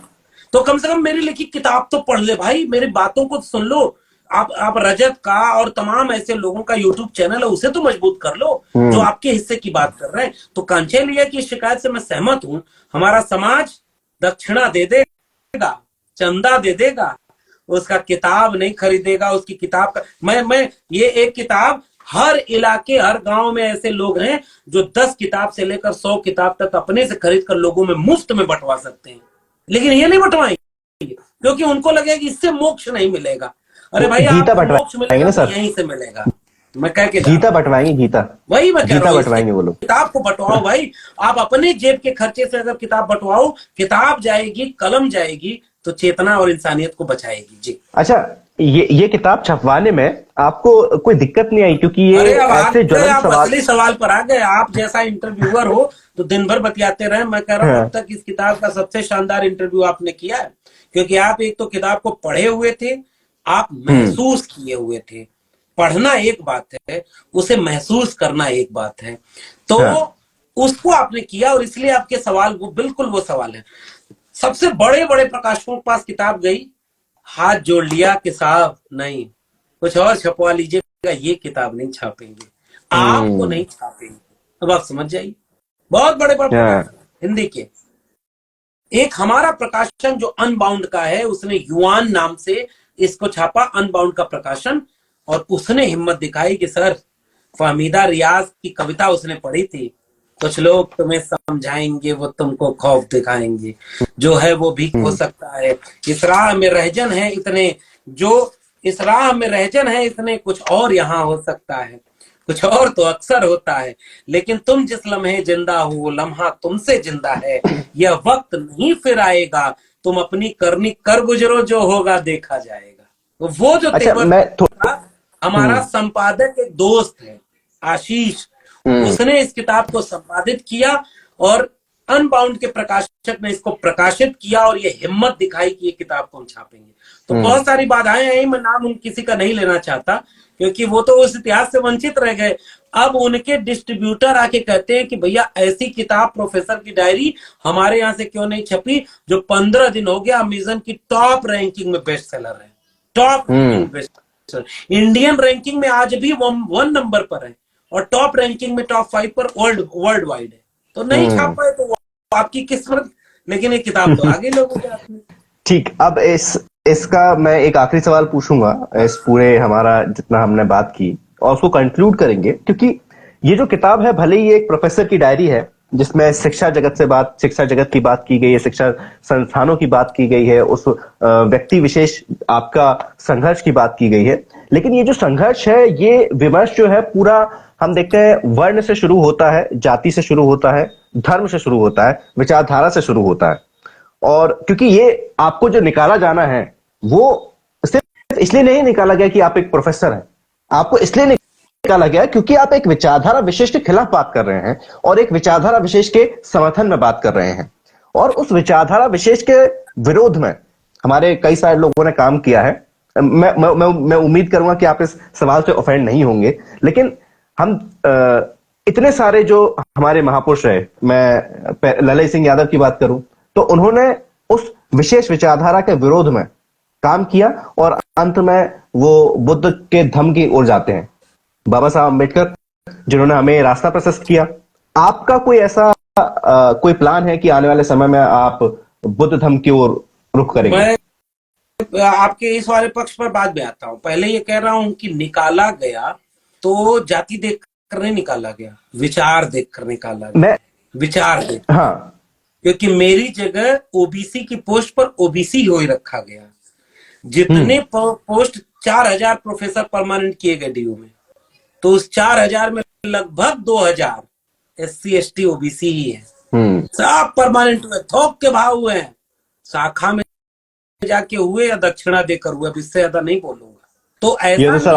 तो कम से कम मेरी लिखी किताब तो पढ़ ले भाई, मेरी बातों को सुन लो। आप रजत का और तमाम ऐसे लोगों का यूट्यूब चैनल है, उसे तो मजबूत कर लो जो हम्म। आपके हिस्से की बात कर रहे हैं। तो कांचेलिया की शिकायत से मैं सहमत हूं। हमारा समाज दक्षिणा दे देगा, चंदा दे देगा, उसका किताब नहीं खरीदेगा। उसकी किताब का मैं ये एक किताब, हर इलाके हर गांव में ऐसे लोग हैं जो 10 किताब से लेकर 100 किताब तक अपने से खरीद कर लोगों में मुफ्त में बंटवा सकते हैं, लेकिन ये नहीं बंटवाएंगे क्योंकि उनको लगेगा कि इससे मोक्ष नहीं मिलेगा। अरे भाई गीता आपको मोक्ष बंटवाएंगे मिलेगा ना तो सर? यहीं से मिलेगा। मैं कह के जा रहा गीता हूं, बंटवाएंगे, गीता। वही मैं कह रहा गीता हूं, इस बंटवाएंगे वो लोग। किताब को बंटवाओ भाई। आप अपने जेब के खर्चे से अगर किताब बंटवाओ, किताब जाएगी, कलम जाएगी, तो चेतना और इंसानियत को बचाएगी जी। अच्छा, ये किताब छपवाने में आपको कोई दिक्कत नहीं आई? क्योंकि ये अरे अब आ ऐसे गए, ज्वलंत आप सवाल। असली सवाल पर आ गए। आप जैसा इंटरव्यूअर हो तो दिन भर बतियाते रहे। मैं कह रहा हूं अब हाँ। तक इस किताब का सबसे शानदार इंटरव्यू आपने किया है, क्योंकि आप एक तो किताब को पढ़े हुए थे, आप हम्म। महसूस किए हुए थे। पढ़ना एक बात है, उसे महसूस करना एक बात है। तो हाँ। उसको आपने किया, और इसलिए आपके सवाल वो बिल्कुल वो सवाल है। सबसे बड़े बड़े प्रकाशकों के पास किताब गई, हाथ जोड़ लिया कि साहब नहीं, कुछ और छपवा लीजिएगा, ये किताब नहीं छापेंगे, आपको हम्म। नहीं छापेंगे। अब आप समझ जाइए, बहुत बड़े बड़े हाँ। प्रकाशन हिंदी के। एक हमारा प्रकाशन जो अनबाउंड का है, उसने युवान नाम से इसको छापा, अनबाउंड का प्रकाशन। और उसने हिम्मत दिखाई कि सर, फहमीदा रियाज की कविता उसने पढ़ी थी, कुछ लोग तुम्हें समझाएंगे वो तुमको खौफ दिखाएंगे, जो है वो भी हो हम्म। सकता है, इस राह में रहजन है इतने, जो इस राह में रहजन है इतने, कुछ और यहाँ हो सकता है, कुछ और तो अक्सर होता है, लेकिन तुम जिस लम्हे जिंदा हो वो लम्हा तुमसे जिंदा है, यह वक्त नहीं फिर आएगा, तुम अपनी करनी कर गुजरो, जो होगा देखा जाएगा। तो वो जो अच्छा, तेवर मैं था, हमारा हम्म। संपादक एक दोस्त है आशीष, हम्म। उसने इस किताब को संपादित किया, और अनबाउंड के प्रकाशक ने इसको प्रकाशित किया, और ये हिम्मत दिखाई कि ये किताब को हम छापेंगे। तो हम्म। बहुत सारी बाधाएं आई, मैं नाम किसी का नहीं लेना चाहता क्योंकि वो तो उस इतिहास से वंचित रह गए। अब उनके डिस्ट्रीब्यूटर आके कहते हैं कि भैया ऐसी किताब प्रोफेसर की डायरी हमारे यहाँ से क्यों नहीं छपी, जो 15 दिन हो गया अमेजन की टॉप रैंकिंग में बेस्ट सेलर है, top hmm. Ranking best seller, Indian ranking में आज भी 1 नंबर पर है, और टॉप रैंकिंग में टॉप 5 पर वर्ल्ड वाइड है। तो नहीं छाप हम्म। पाए तो वो आपकी किस्मत, लेकिन ये किताब तो आ गई लोगों के हाथ में। ठीक, अब इस इसका मैं एक आखिरी सवाल पूछूंगा इस पूरे हमारा जितना हमने बात की, और उसको कंक्लूड करेंगे, क्योंकि ये जो किताब है भले ही एक प्रोफेसर की डायरी है जिसमें शिक्षा जगत की बात की गई है, शिक्षा संस्थानों की बात की गई है, उस व्यक्ति विशेष आपका संघर्ष की बात की गई है, लेकिन ये जो संघर्ष है, ये विमर्श जो है पूरा हम देखते हैं वर्ण से शुरू होता है, जाति से शुरू होता है, धर्म से शुरू होता है, विचारधारा से शुरू होता है। और क्योंकि ये आपको जो निकाला जाना है वो सिर्फ इसलिए नहीं निकाला गया कि आप एक प्रोफेसर हैं, आपको इसलिए निकाला गया क्योंकि आप एक विचारधारा विशेष के खिलाफ बात कर रहे हैं और एक विचारधारा विशेष के समर्थन में बात कर रहे हैं, और उस विचारधारा विशेष के विरोध में हमारे कई सारे लोगों ने काम किया है। मैं उम्मीद करूंगा कि आप इस सवाल से ऑफेंड नहीं होंगे, लेकिन हम इतने सारे जो हमारे महापुरुष रहे, मैं ललित सिंह यादव की बात करूं तो उन्होंने उस विशेष विचारधारा के विरोध में काम किया और अंत में वो बुद्ध के धम्म की ओर जाते हैं। बाबा साहब अम्बेडकर जिन्होंने हमें रास्ता प्रशस्त किया। आपका कोई ऐसा कोई प्लान है कि आने वाले समय में आप बुद्ध धम्म की ओर रुख करेंगे? मैं आपके इस वाले पक्ष पर बाद में आता हूं। पहले ये कह रहा हूं कि निकाला गया तो जाति देख कर नहीं निकाला गया, विचार देख कर निकाला गया। विचार देख, हाँ, क्योंकि मेरी जगह ओबीसी की पोस्ट पर ओबीसी हो ही रखा गया। जितने पोस्ट 4000 प्रोफेसर परमानेंट किए गए डीयू में, तो उस 4000 में लगभग 2000 SC ST ओबीसी ही है। सब परमानेंट हुए, थोक के भाव हुए हैं, शाखा में जाके हुए या दक्षिणा देकर हुए, अब इससे ज्यादा नहीं बोलूंगा। तो ऐसा ये तो सर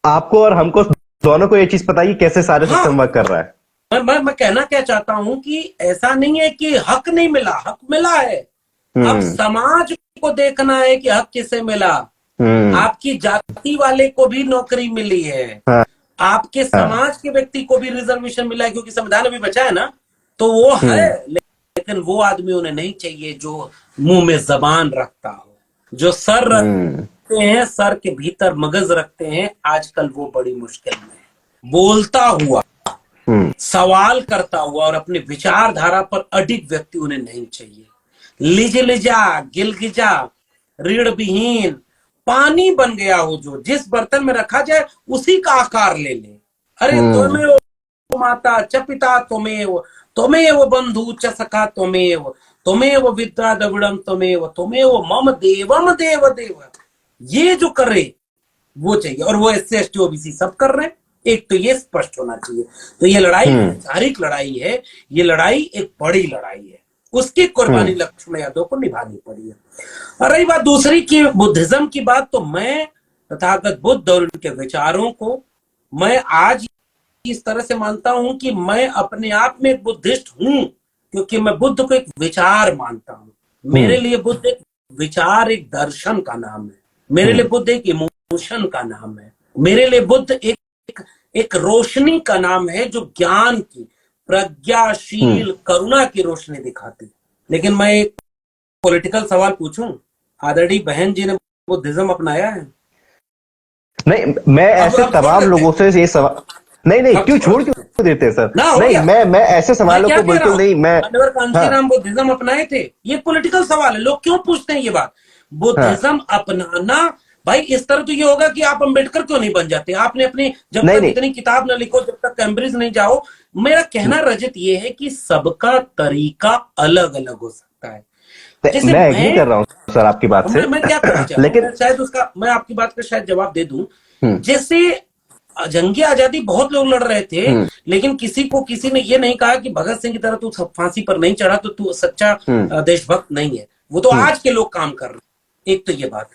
आपको और हमको दोनों को ये चीज पता है कैसे सारे सिस्टम वर्क कर रहा है। मैं कहना क्या चाहता हूं कि ऐसा नहीं है कि हक नहीं मिला, हक मिला है। अब समाज को देखना है कि हक किसे मिला। आपकी जाति वाले को भी नौकरी मिली है, आपके समाज के व्यक्ति को भी रिजर्वेशन मिला है, क्योंकि संविधान अभी बचा है ना, तो वो है। लेकिन वो आदमी उन्हें नहीं चाहिए जो मुंह में जबान रखता हो, जो सर रखते हैं, सर के भीतर मगज रखते हैं। आजकल वो बड़ी मुश्किल में है। बोलता हुआ, सवाल करता हुआ और अपने विचारधारा पर अडिग व्यक्ति उन्हें नहीं चाहिए। लिजा गिलगिजा ऋण विहीन पानी बन गया हो, जो जिस बर्तन में रखा जाए उसी का आकार ले ले। अरे त्वमेव माता च पिता त्वमेव बंधु च सखा त्वमेव विद्या द्रविड़म त्वमेव मम देवम देव देव। ये जो करे वो चाहिए, और वो SC ST OBC सब कर रहे हैं। एक तो ये स्पष्ट होना चाहिए। तो ये लड़ाई वैचारिक लड़ाई है, ये लड़ाई एक बड़ी लड़ाई है, उसकी कुर्बानी लक्ष्मण यादव को निभानी पड़ी है। और रही बात दूसरी की बुद्धिज्म की बात, तो मैं तथागत बुद्ध और उनके विचारों को मैं आज इस तरह से मानता हूं कि मैं अपने आप में एक बुद्धिस्ट हूं, क्योंकि मैं बुद्ध को एक विचार मानता हूं। मेरे लिए बुद्ध एक विचार, एक दर्शन का नाम है। मेरे लिए बुद्ध एक इमोशन का नाम है। मेरे लिए बुद्ध एक रोशनी का नाम है, जो ज्ञान की, प्रज्ञाशील, करुणा की रोशनी दिखाती। लेकिन मैं एक पॉलिटिकल सवाल पूछूं, आदरणीय बहन जी ने बुद्धिज्म अपनाया है? नहीं, मैं ऐसे तमाम लोगों से ये सवाल नहीं क्यों छोड़ क्यों देते सर? नहीं, मैं ऐसे सवालों को बिल्कुल नहीं। मैं कांशीराम बुद्धिज्म अपनाए थे, ये पॉलिटिकल सवाल है। लोग क्यों पूछते हैं ये बात? बुद्धिज्म अपनाना भाई, इस तरह तो ये होगा कि आप अंबेडकर क्यों नहीं बन जाते? आपने अपनी जब तक इतनी किताब न लिखो, जब तक कैम्ब्रिज नहीं जाओ। मेरा कहना रजत ये है कि सबका तरीका अलग अलग हो सकता है। मैं एग्री कर रहा हूँ सर आपकी बात से। मैं क्या कहना चाहता हूं, लेकिन शायद उसका मैं आपकी बात का शायद जवाब दे दूं। जैसे जंगे आजादी बहुत लोग लड़ रहे थे, लेकिन किसी ने ये नहीं कहा कि भगत सिंह की तरह तू फांसी पर नहीं चढ़ा तो तू सच्चा देशभक्त नहीं है। वो तो आज के लोग काम कर रहे हैं। एक तो ये बात।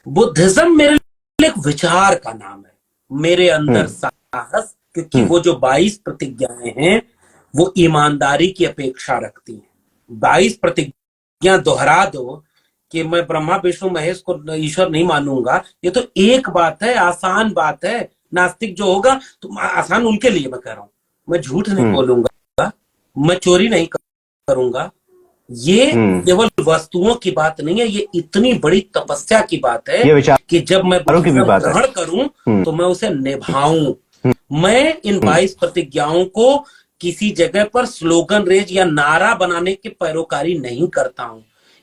बुद्धिज्म मेरे लिए एक विचार का नाम है, मेरे अंदर साहस, क्योंकि वो जो 22 प्रतिज्ञाएं हैं वो ईमानदारी की अपेक्षा रखती हैं। 22 प्रतिज्ञा दोहरा दो कि मैं ब्रह्मा विष्णु महेश को ईश्वर नहीं मानूंगा, ये तो एक बात है, आसान बात है। नास्तिक जो होगा तो आसान उनके लिए मैं कह रहा हूं। मैं झूठ नहीं बोलूंगा, मैं चोरी नहीं करूंगा। ये केवल वस्तुओं की बात नहीं है, ये इतनी बड़ी तपस्या की बात है कि जब मैं ग्रहण करूं तो मैं उसे निभाऊं। मैं इन 22 प्रतिज्ञाओं को किसी जगह पर स्लोगन रेज या नारा बनाने की पैरोकारी नहीं करता हूं।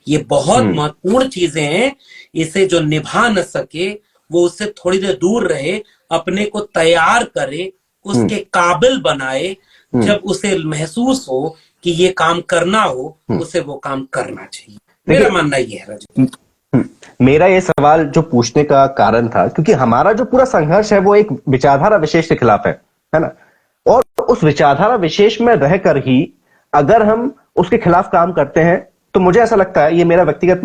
ये बहुत महत्वपूर्ण चीजें हैं। इसे जो निभा न सके वो उससे थोड़ी देर दूर रहे, अपने को तैयार करे, उसके काबिल बनाए। जब उसे महसूस हो कि ये काम करना हो, उसे वो काम करना चाहिए। मेरा देखिए, मानना ये है रजत। मेरा ये सवाल जो पूछने का कारण था, क्योंकि हमारा जो पूरा संघर्ष है वो एक विचारधारा विशेष के खिलाफ है ना? और उस विचारधारा विशेष में रहकर ही अगर हम उसके खिलाफ काम करते हैं, तो मुझे ऐसा लगता है, ये मेरा व्यक्तिगत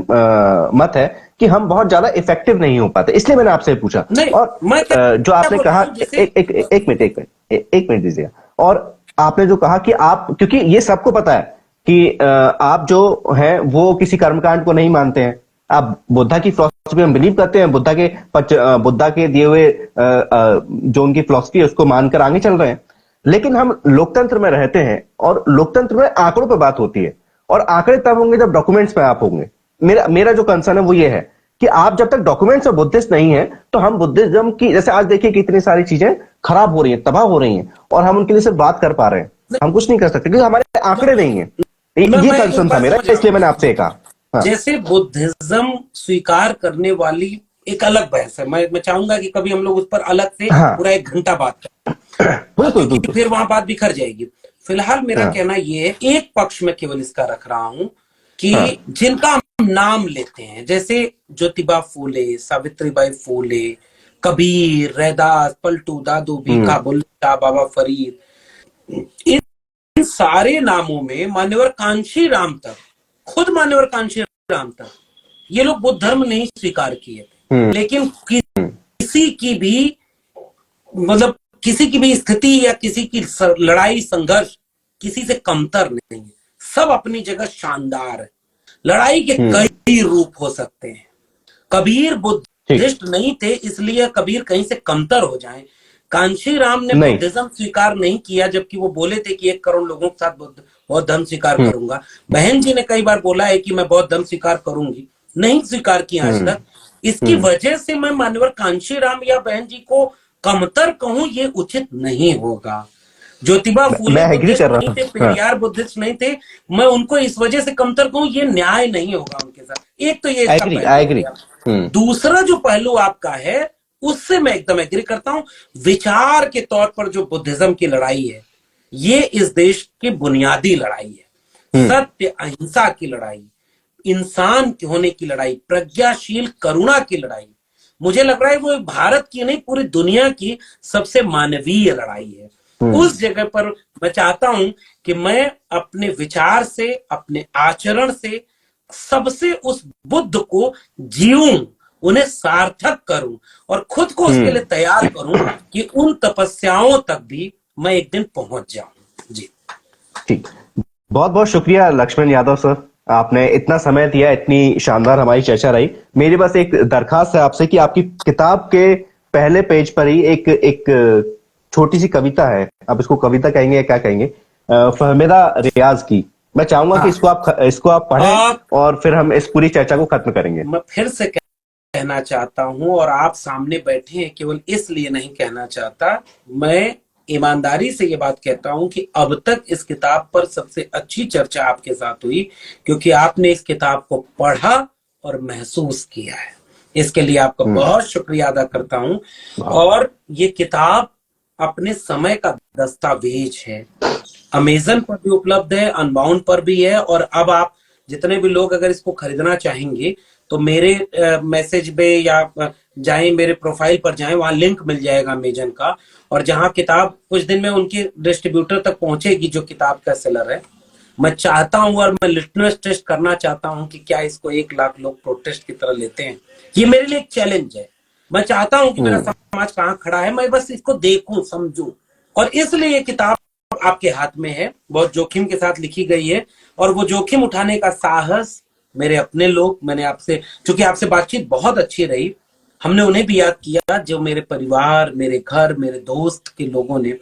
मत है, कि हम बहुत ज्यादा इफेक्टिव नहीं हो पाते। इसलिए मैंने आपसे पूछा। नहीं, और मैं क्या जो आपने बोल रहा कहा, हूं, जैसे एक मिनट दीजिएगा। और आपने जो कहा कि आप, क्योंकि ये सबको पता है कि आप जो हैं वो किसी कर्मकांड को नहीं मानते हैं, आप बुद्धा की फिलॉसफी में बिलीव करते हैं, बुद्धा के दिए हुए जो उनकी फिलॉसफी है उसको मानकर आगे चल रहे हैं। लेकिन हम लोकतंत्र में रहते हैं, और लोकतंत्र में आंकड़ों पर बात होती है, और आंकड़े तब होंगे जब डॉक्यूमेंट्स पे आप होंगे। मेरा मेरा जो कंसर्न है वो ये है कि आप जब तक डॉक्यूमेंट्स और बुद्धिस्ट नहीं है, तो हम बुद्धिज्म की, जैसे आज देखिए कि इतनी सारी चीजें खराब हो रही है, तबाह हो रही हैं, और हम उनके लिए सिर्फ बात कर पा रहे हैं, हम कुछ नहीं कर सकते क्योंकि हमारे आंकड़े नहीं है। ये मैं एक कंसर्न था बात मेरा, समझ रहा इसलिए मैंने आपसे हूँ। कहा। हाँ, जैसे बुद्धिज्म स्वीकार करने वाली एक अलग बहस है, मैं चाहूंगा कि कभी हम लोग उस पर अलग से हाँ, पूरा 1 घंटा बात करें, बिल्कुल क्योंकि बिल्कुल। फिर वहां बात बिखर जाएगी। फिलहाल मेरा हाँ, कहना ये है, एक पक्ष में केवल इसका रख रहा हूं हाँ, कि जिनका हम नाम लेते हैं, जैसे ज्योतिबा फूले, सावित्रीबाई फूले, कबीर, रैदास, पलटू, दादू, भीखा, बुल्ले शाह, बाबा फरीद, इन सारे नामों में मान्यवर कांशी राम तक, खुद मान्यवर कांशी राम तक, ये लोग बुद्ध धर्म नहीं स्वीकार किए थे, लेकिन किसी की भी, मतलब किसी की भी स्थिति या किसी की लड़ाई संघर्ष किसी से कमतर नहीं है। सब अपनी जगह शानदार है। लड़ाई के कई रूप हो सकते हैं। कबीर ठीक, बुद्धिस्ट नहीं थे इसलिए कबीर कहीं से कमतर हो जाएं। कांशी राम ने नहीं, बुद्धिज्म स्वीकार नहीं किया, जबकि वो बोले थे कि 1 करोड़ लोगों के साथ बौद्ध धर्म स्वीकार करूंगा। बहन जी ने कई बार बोला है कि मैं बौद्ध धर्म स्वीकार करूंगी, नहीं स्वीकार किया आज तक। इसकी वजह से मैं मान्यवर कांशी राम या बहन जी को कमतर कहूं, ये उचित नहीं होगा। ज्योतिबा फूले मैं एग्री बुद्धिस्ट कर नहीं रहा थे, हूँ। हाँ, पेरियार बुद्धिस्ट नहीं थे, मैं उनको इस वजह से कमतर कहूं, ये न्याय नहीं होगा उनके साथ। एक तो ये इसका एग्री, पहलू आई हो एग्री। गया। दूसरा जो पहलू आपका है, उससे मैं एकदम एग्री करता हूं। विचार के तौर पर जो बुद्धिज्म की लड़ाई है, ये इस देश की बुनियादी लड़ाई है। सत्य अहिंसा की लड़ाई, इंसान होने की लड़ाई, प्रज्ञाशील करुणा की लड़ाई, मुझे लग रहा है वो भारत की नहीं पूरी दुनिया की सबसे मानवीय लड़ाई है। उस जगह पर मैं चाहता हूं कि मैं अपने विचार से, अपने आचरण से सबसे उस बुद्ध को जीऊं, उन्हें सार्थक करूं, और खुद को उसके लिए तैयार करूं कि उन तपस्याओं तक भी मैं एक दिन पहुंच जाऊं। जी ठीक। बहुत बहुत शुक्रिया लक्ष्मण यादव सर, आपने इतना समय दिया, इतनी शानदार हमारी चर्चा रही। मेरी बस एक दरखास्त है आपसे कि आपकी किताब के पहले पेज पर ही एक एक छोटी सी कविता है, आप इसको कविता कहेंगे या क्या कहेंगे, फहमिदा रियाज की। मैं चाहूंगा कि हाँ, इसको आप पढ़ें, आप, और फिर हम इस पूरी चर्चा को खत्म करेंगे। मैं फिर से कहना चाहता हूं, और आप सामने बैठे हैं केवल इसलिए नहीं कहना चाहता, मैं ईमानदारी से ये बात कहता हूं कि अब तक इस किताब पर सबसे अच्छी चर्चा आपके साथ हुई, क्योंकि आपने इस किताब को पढ़ा और महसूस किया है। इसके लिए आपका बहुत शुक्रिया अदा करता हूं। और ये किताब अपने समय का दस्तावेज है। अमेजन पर भी उपलब्ध है, अनबाउंड पर भी है, और अब आप जितने भी लोग अगर इसको खरीदना चाहेंगे तो मेरे मैसेज पे या जाएं, मेरे प्रोफाइल पर जाएं, वहां लिंक मिल जाएगा अमेजन का, और जहां किताब कुछ दिन में उनके डिस्ट्रीब्यूटर तक पहुंचेगी जो किताब का सेलर है। मैं चाहता हूं, और मैं लिटमस टेस्ट करना चाहता हूं कि क्या इसको 1 लाख लोग प्रोटेस्ट की तरह लेते हैं। ये मेरे लिए एक चैलेंज है। मैं चाहता हूं कि मेरा समाज कहाँ खड़ा है, मैं बस इसको देखूं, समझूं, और इसलिए ये किताब आपके हाथ में है, बहुत जोखिम के साथ लिखी गई है। और वो जोखिम उठाने का साहस मेरे अपने लोग, मैंने आपसे, चूंकि आपसे बातचीत बहुत अच्छी रही, हमने उन्हें भी याद किया जो मेरे परिवार, मेरे घर, मेरे दोस्त के लोगों ने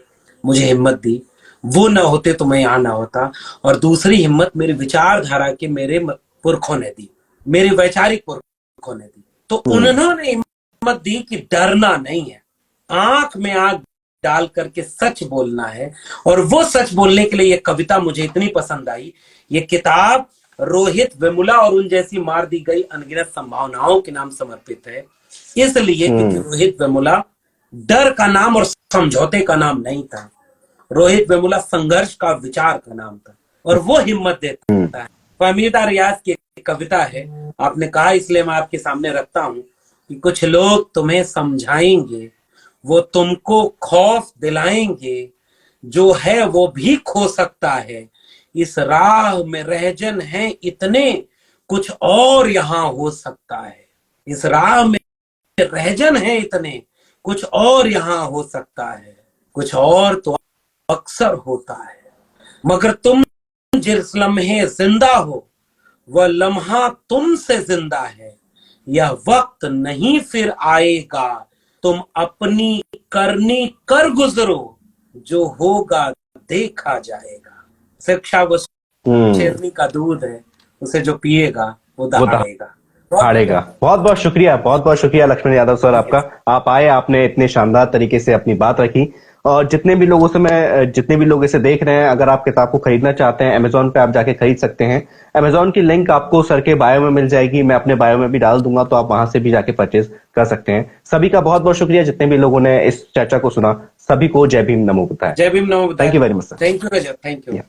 मुझे हिम्मत दी। वो ना होते तो मैं यहां ना होता। और दूसरी हिम्मत मेरी विचारधारा के मेरे पुरखों ने दी, मेरे वैचारिक पुरखों ने दी। तो उन्होंने हिम्मत दी कि डरना नहीं है, आंख में आंख डाल करके सच बोलना है। और वो सच बोलने के लिए ये कविता मुझे इतनी पसंद आई। ये किताब रोहित वेमुला और उन जैसी मार दी गई अनगिनत संभावनाओं के नाम समर्पित है, इसलिए क्योंकि रोहित वेमुला डर का नाम और समझौते का नाम नहीं था। रोहित वेमुला संघर्ष का विचार का नाम था और वो हिम्मत देता है। फहमीदा रियाज की एक कविता है, आपने कहा इसलिए मैं आपके सामने रखता हूं कि कुछ लोग तुम्हें समझाएंगे, वो तुमको खौफ दिलाएंगे, जो है वो भी खो सकता है, इस राह में रहजन है इतने, कुछ और यहां हो सकता है। इस राह में रहजन है इतने, कुछ और यहां हो सकता है, कुछ और तो अक्सर होता है, मगर तुम जिस लम्हे जिंदा हो वह लम्हा तुमसे जिंदा है। यह वक्त नहीं फिर आएगा, तुम अपनी करनी कर गुजरो, जो होगा देखा जाएगा। शिक्षा वो शेरनी का दूध है, उसे जो पिएगा वो दहाड़ेगा। हारेगा। बहुत बहुत शुक्रिया, बहुत बहुत शुक्रिया लक्ष्मण यादव सर आपका। आप आए, आपने इतने शानदार तरीके से अपनी बात रखी। और जितने भी लोग इसे देख रहे हैं, अगर आप किताब को खरीदना चाहते हैं, अमेजोन पे आप जाके खरीद सकते हैं। अमेजोन की लिंक आपको सर के बायो में मिल जाएगी, मैं अपने बायो में भी डाल दूंगा, तो आप वहां से भी जाके परचेज कर सकते हैं। सभी का बहुत बहुत शुक्रिया, जितने भी लोगों ने इस चर्चा को सुना, सभी को जय भीम नमो बुद्धाय। जय भीम नमो बुद्धाय। Thank you very much sir. Thank you Rajat, thank you.